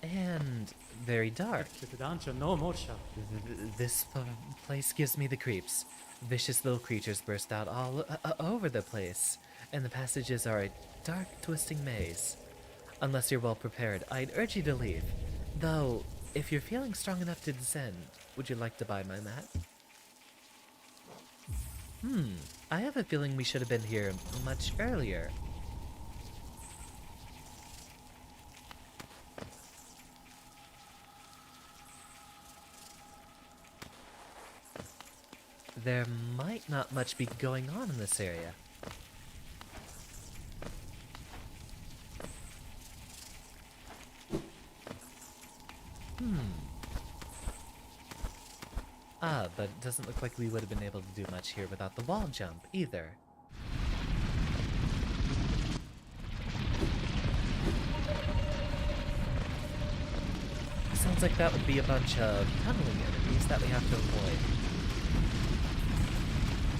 And very dark. This place gives me the creeps. Vicious little creatures burst out all over the place, and the passages are a dark, twisting maze. Unless you're well prepared, I'd urge you to leave. Though, if you're feeling strong enough to descend, would you like to buy my mat? I have a feeling we should have been here much earlier. There might not much be going on in this area. But it doesn't look like we would have been able to do much here without the wall jump, either. Sounds like that would be a bunch of tunneling enemies that we have to avoid.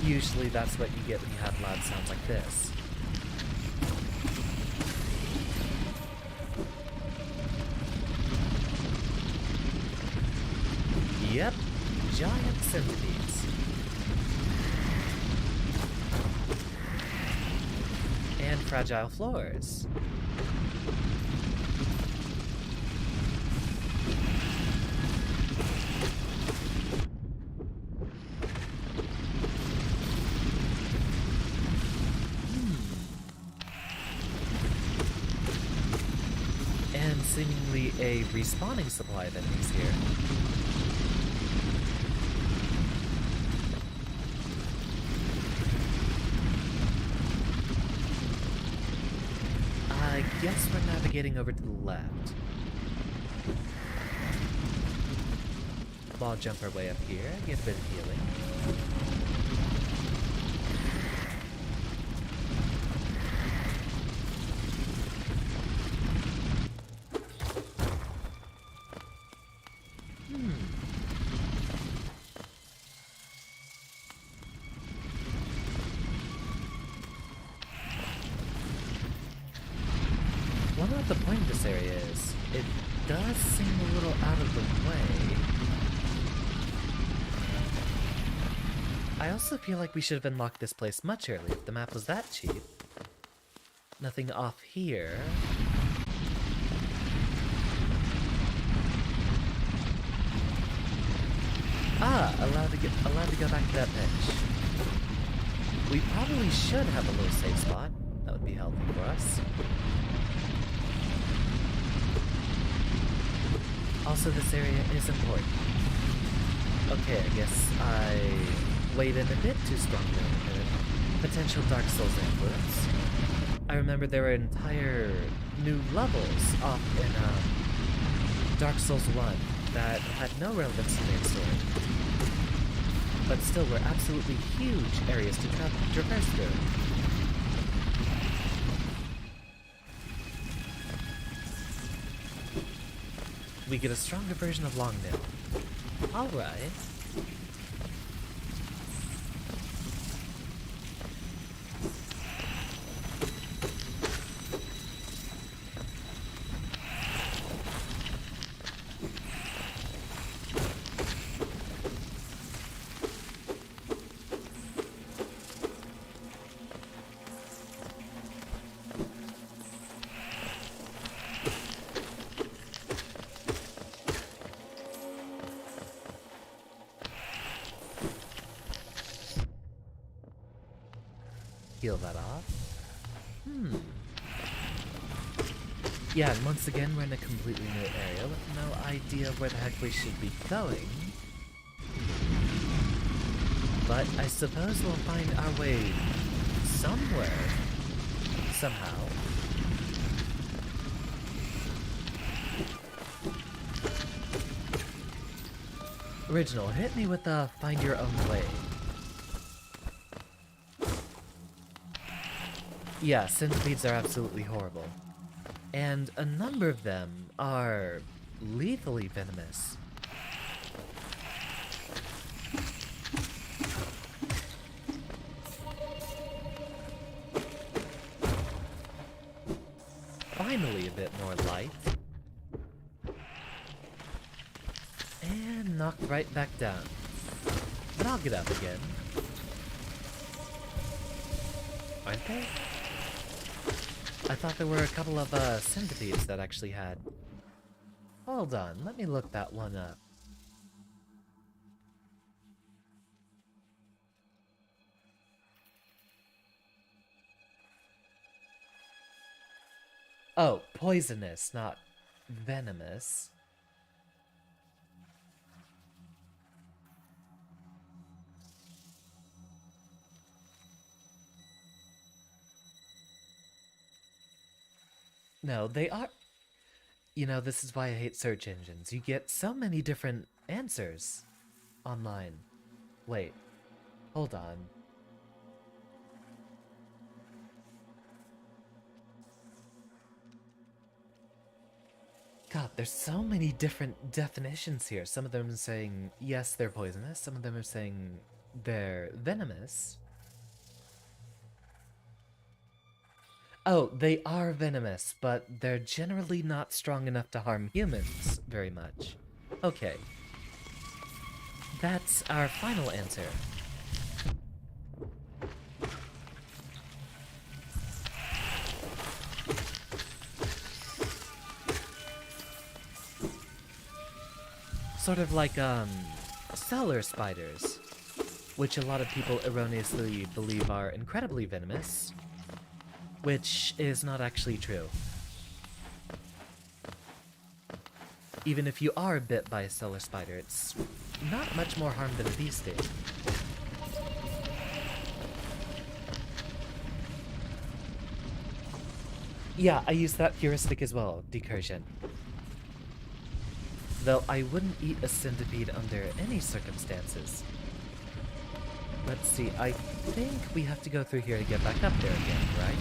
Usually that's what you get when you have loud sounds like this. Yep, giant centipedes. And fragile floors. And seemingly a respawning supply of enemies here. I guess we're navigating over to the left. Ball jump our way up here, get a bit of healing. Wonder what the point of this area is. It does seem a little out of the way. I also feel like we should have unlocked this place much earlier if the map was that cheap. Nothing off here. Allowed to go back to that bench. We probably should have a little safe spot. That would be healthy for us. Also, this area is important. Okay, I guess I weighed in a bit too strongly on the potential Dark Souls influence. I remember there were entire new levels off in Dark Souls 1 that had no relevance to the main story. But still were absolutely huge areas to traverse through. We get a stronger version of Longnail. Alright. Heal that off. Yeah, and once again, we're in a completely new area with no idea where the heck we should be going. But I suppose we'll find our way somewhere. Somehow. Original, hit me with a find your own way. Yeah, centipedes are absolutely horrible. And a number of them are lethally venomous. Finally a bit more light. And knocked right back down. But I'll get up again. aren't they? I thought there were a couple of centipedes that actually had. Hold on, let me look that one up. Oh, poisonous, not venomous. No, they are... You know, this is why I hate search engines. You get so many different answers online. Wait, hold on. God, there's so many different definitions here. Some of them are saying, yes, they're poisonous. Some of them are saying they're venomous. Oh, they are venomous, but they're generally not strong enough to harm humans very much. Okay. That's our final answer. Sort of like, cellar spiders, which a lot of people erroneously believe are incredibly venomous, which is not actually true. Even if you are bit by a cellar spider, it's not much more harm than a bee sting. Yeah, I use that heuristic as well, Decursion. Though I wouldn't eat a centipede under any circumstances. Let's see, I think we have to go through here to get back up there again, right?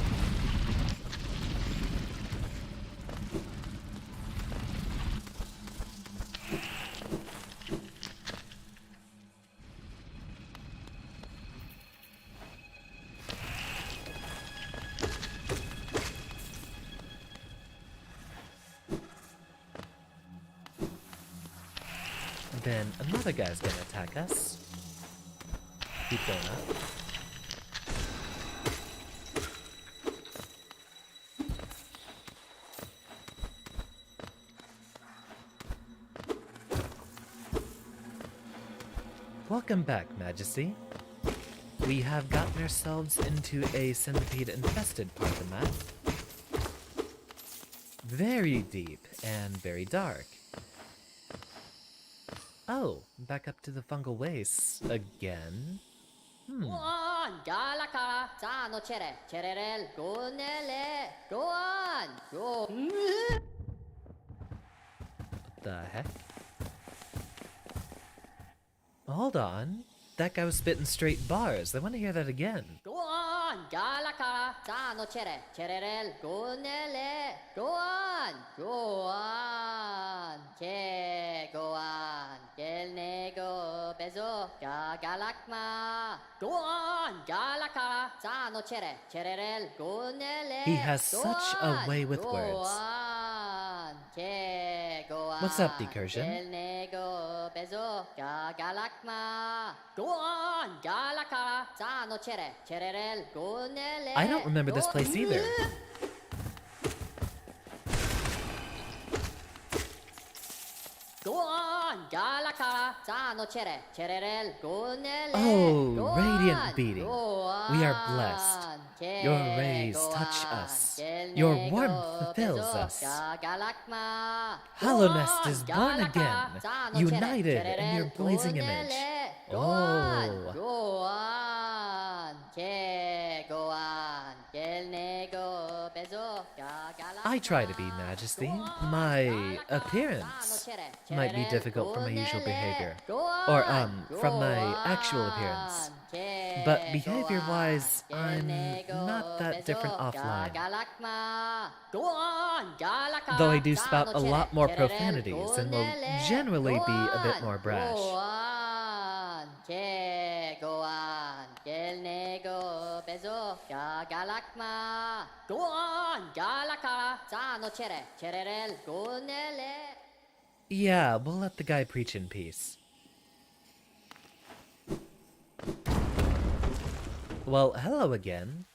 Then another guy's gonna attack us. Keep going up. Welcome back, Majesty. We have gotten ourselves into a centipede-infested part of the map. Very deep and very dark. Oh, back up to the fungal wastes again. What the heck? Hold on. That guy was spitting straight bars. I want to hear that again. He has such a way with words. What's up, Decursion? I don't remember this place either. Oh, radiant beating. We are blessed. Your rays touch us. Your warmth fills us. Hallownest is born again, united in your blazing image. Oh. I try to be, Majesty. My appearance might be difficult from my usual behavior. Or, from my actual appearance. But behavior-wise, I'm not that different offline. Though I do spout a lot more profanities and will generally be a bit more brash. Yeah, we'll let the guy preach in peace. Well, hello again.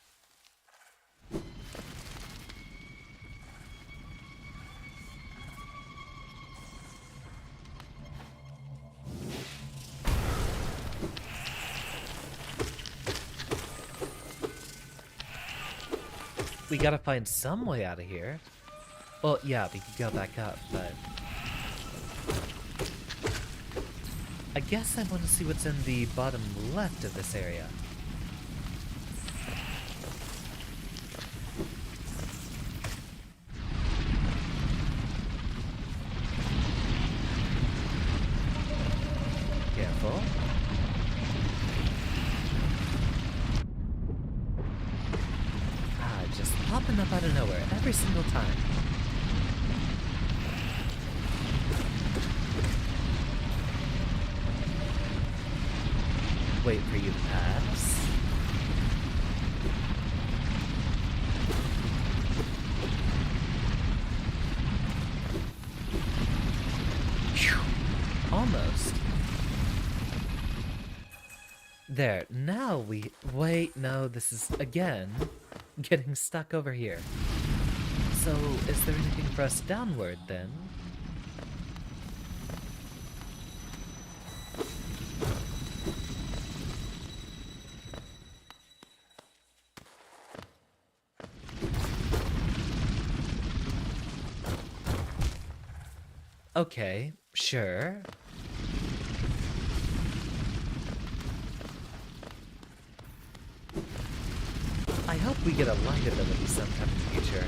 we gotta find some way out of here. Well, yeah, we could go back up, but... I guess I want to see what's in the bottom left of this area. Careful. Just popping up out of nowhere every single time. Wait for you to pass. Phew. Almost. There, now we... Wait, no, this is, again, getting stuck over here. So, is there anything for us downward, then? Okay, sure. I hope we get a light ability sometime in the future.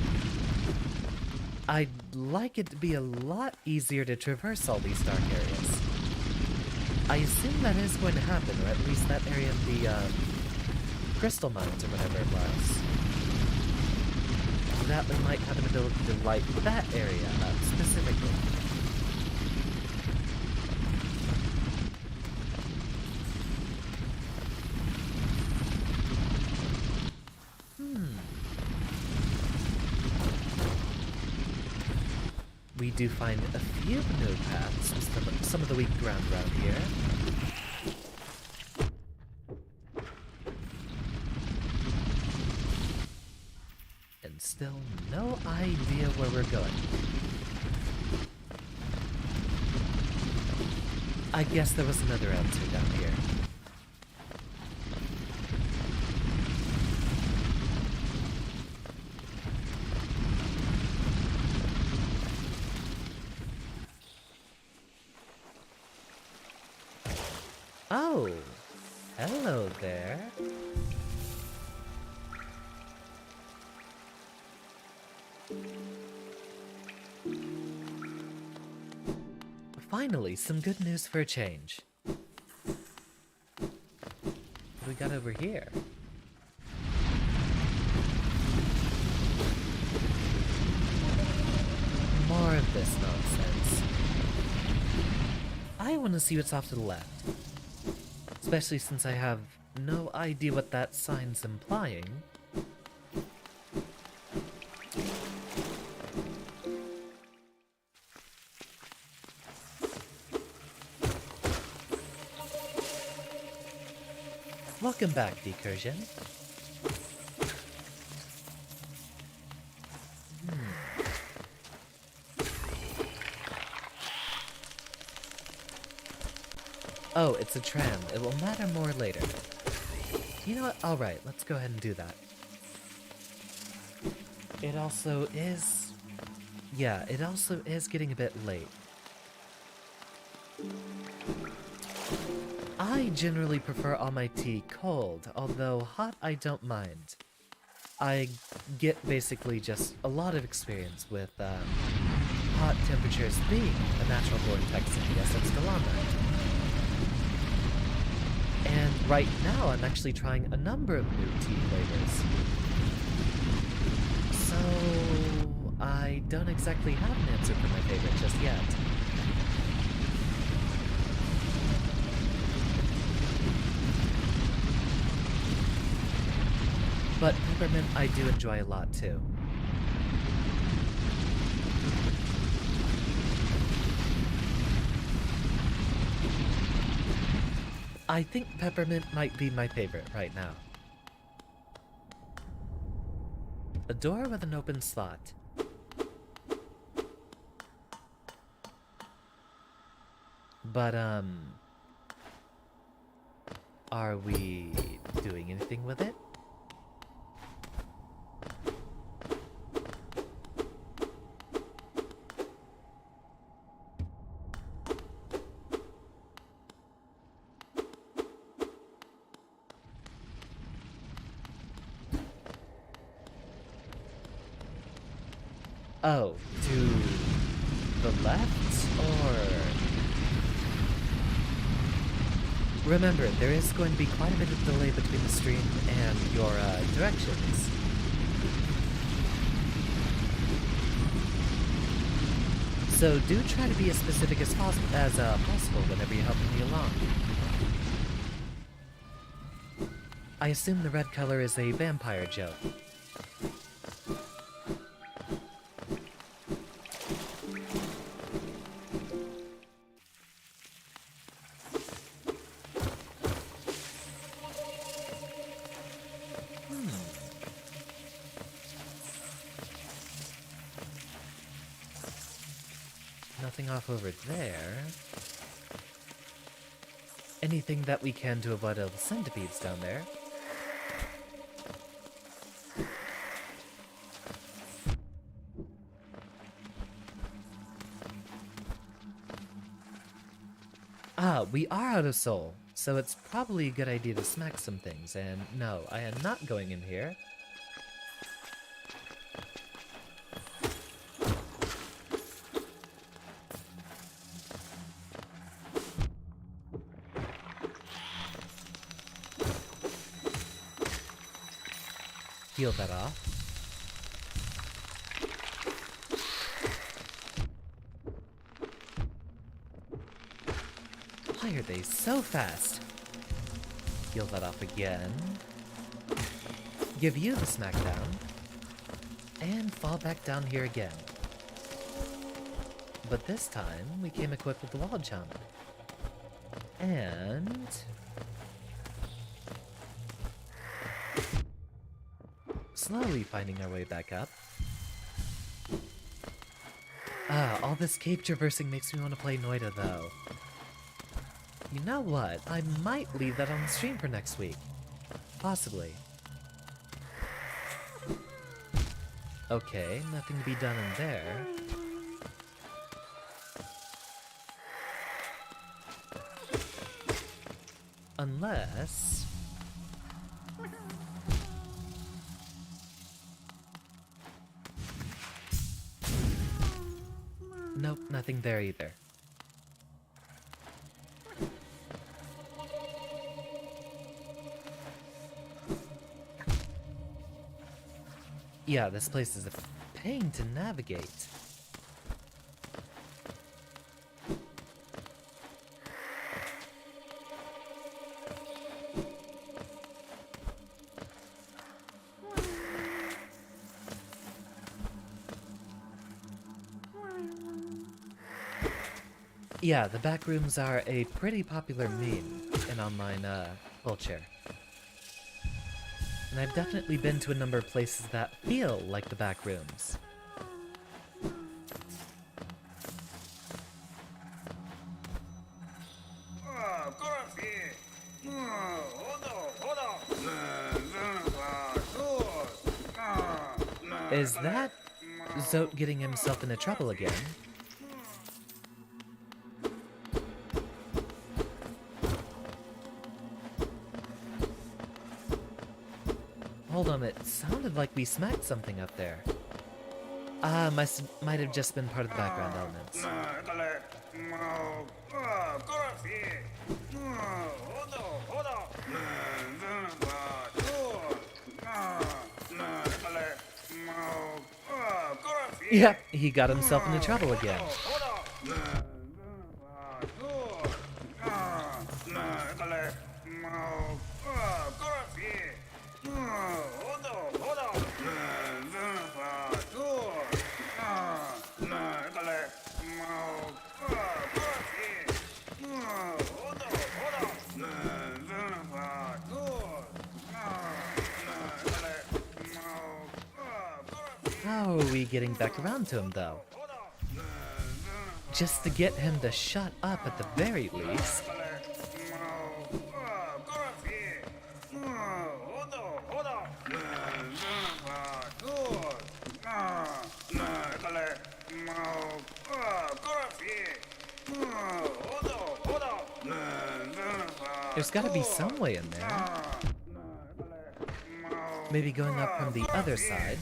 I'd like it to be a lot easier to traverse all these dark areas. I assume that is going to happen, or at least that area of the, crystal mines or whatever it was. That we might have an ability to light that area up specifically. We do find a few new paths with some of the weak ground around here. And still no idea where we're going. I guess there was another answer down here. Oh, hello there. Finally, some good news for a change. What do we got over here? More of this nonsense. I want to see what's off to the left. Especially since I have no idea what that sign's implying. Welcome back, Decursion. Oh, it's a tram. It will matter more later. You know what? Alright, let's go ahead and do that. It also is... Yeah, it also is getting a bit late. I generally prefer all my tea cold, although hot I don't mind. I get basically just a lot of experience with hot temperatures being a natural born Texan. Yes, I'm still on that. And right now, I'm actually trying a number of new tea flavors. So, I don't exactly have an answer for my favorite just yet. But peppermint I do enjoy a lot too. I think peppermint might be my favorite right now. A door with an open slot. But, are we doing anything with it? Oh, to the left, or... Remember, there is going to be quite a bit of delay between the stream and your directions. So do try to be as specific as possible whenever you're helping me along. I assume the red color is a vampire joke. Nothing off over there. Anything that we can to avoid all the centipedes down there. Ah, we are out of soul, so it's probably a good idea to smack some things, and no, I am not going in here. Heal that off. Why are they so fast? Heal that off again. Give you the smackdown. And fall back down here again. But this time, we came equipped with the wall jump. And... slowly finding our way back up. Ah, all this cave traversing makes me want to play Noida, though. You know what? I might leave that on the stream for next week. Possibly. Okay, nothing to be done in there. Unless... nope, nothing there either. Yeah, this place is a pain to navigate. Yeah, the back rooms are a pretty popular meme in online culture. And I've definitely been to a number of places that feel like the back rooms. Is that Zote getting himself into trouble again? Hold on, it sounded like we smacked something up there. Ah, might have just been part of the background elements. Yep, he got himself into trouble again. How are we getting back around to him, though? Just to get him to shut up at the very least. There's gotta be some way in there. Maybe going up from the other side.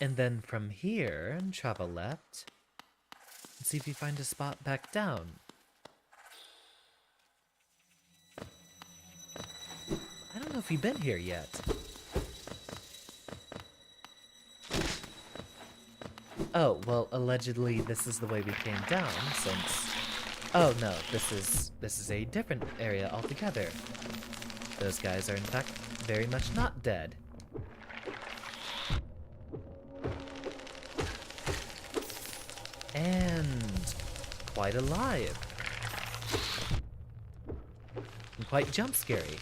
And then from here, travel left. And see if you find a spot back down. I don't know if you've been here yet. Oh, well, allegedly this is the way we came down, since... Oh no, this is a different area altogether. Those guys are in fact very much not dead. And quite alive. And quite jump scary.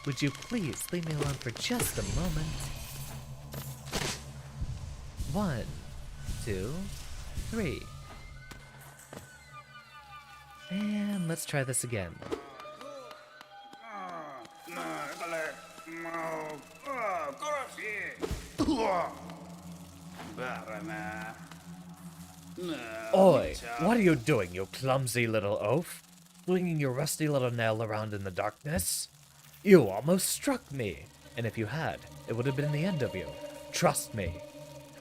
Would you please leave me alone for just a moment? 1, 2, 3. And let's try this again. Oi, what are you doing, you clumsy little oaf? Flinging your rusty little nail around in the darkness? You almost struck me, and if you had, it would have been the end of you. Trust me.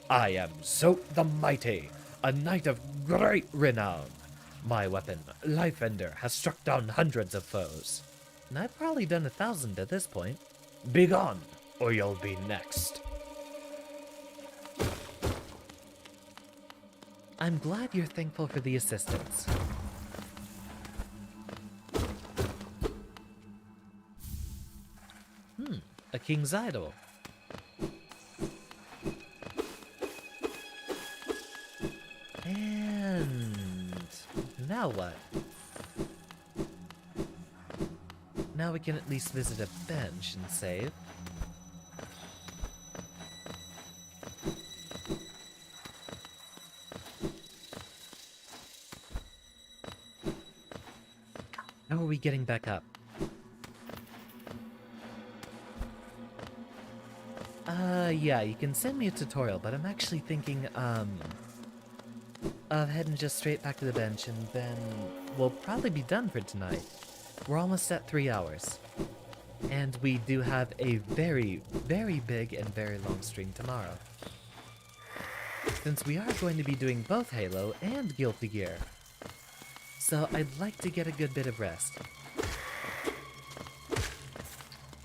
I am Zote the Mighty, a knight of great renown. My weapon, Life Ender, has struck down hundreds of foes. And I've probably done 1,000 at this point. Begone, or you'll be next. I'm glad you're thankful for the assistance. A king's idol. And now what? Now we can at least visit a bench and save. How are we getting back up? Yeah, you can send me a tutorial, but I'm actually thinking, of heading just straight back to the bench, and then we'll probably be done for tonight. We're almost at 3 hours. And we do have a very, very big and very long stream tomorrow. Since we are going to be doing both Halo and Guilty Gear. So I'd like to get a good bit of rest.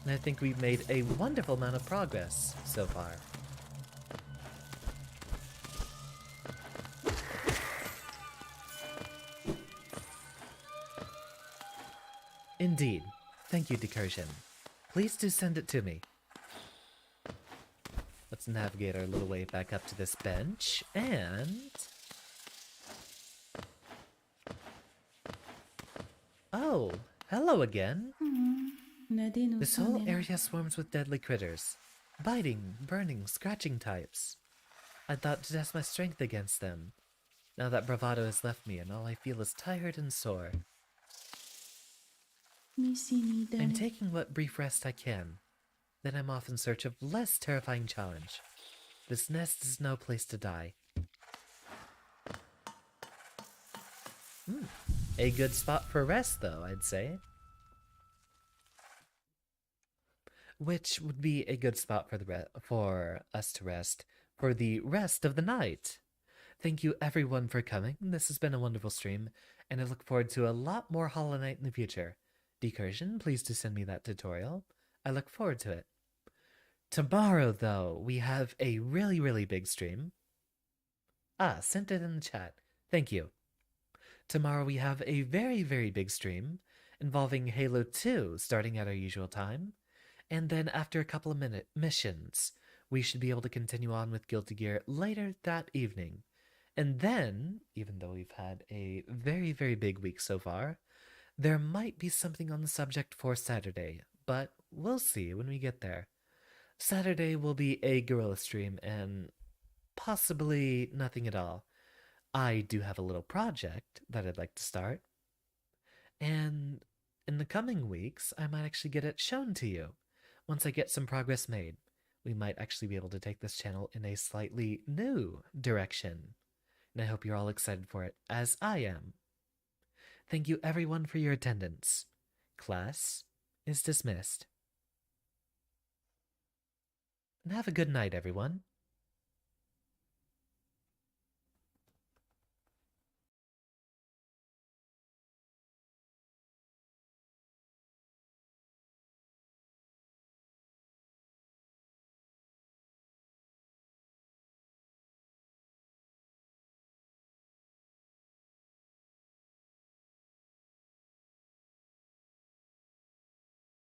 And I think we've made a wonderful amount of progress so far. Indeed. Thank you, Decursion. Please do send it to me. Let's navigate our little way back up to this bench, and... Oh, hello again. This whole area swarms with deadly critters. Biting, burning, scratching types. I thought to test my strength against them. Now that bravado has left me and all I feel is tired and sore. I'm taking what brief rest I can. Then I'm off in search of less terrifying challenge. This nest is no place to die. A good spot for rest, though, I'd say. Which would be a good spot for us to rest for the rest of the night. Thank you everyone for coming. This has been a wonderful stream, and I look forward to a lot more Hollow Knight in the future. Decursion, please do send me that tutorial. I look forward to it. Tomorrow, though, we have a really, really big stream. Ah, sent it in the chat. Thank you. Tomorrow we have a very, very big stream involving Halo 2 starting at our usual time. And then after a couple of missions, we should be able to continue on with Guilty Gear later that evening. And then, even though we've had a very, very big week so far, there might be something on the subject for Saturday, but we'll see when we get there. Saturday will be a guerrilla stream and possibly nothing at all. I do have a little project that I'd like to start. And in the coming weeks, I might actually get it shown to you. Once I get some progress made, we might actually be able to take this channel in a slightly new direction. And I hope you're all excited for it, as I am. Thank you everyone for your attendance. Class is dismissed. And have a good night, everyone.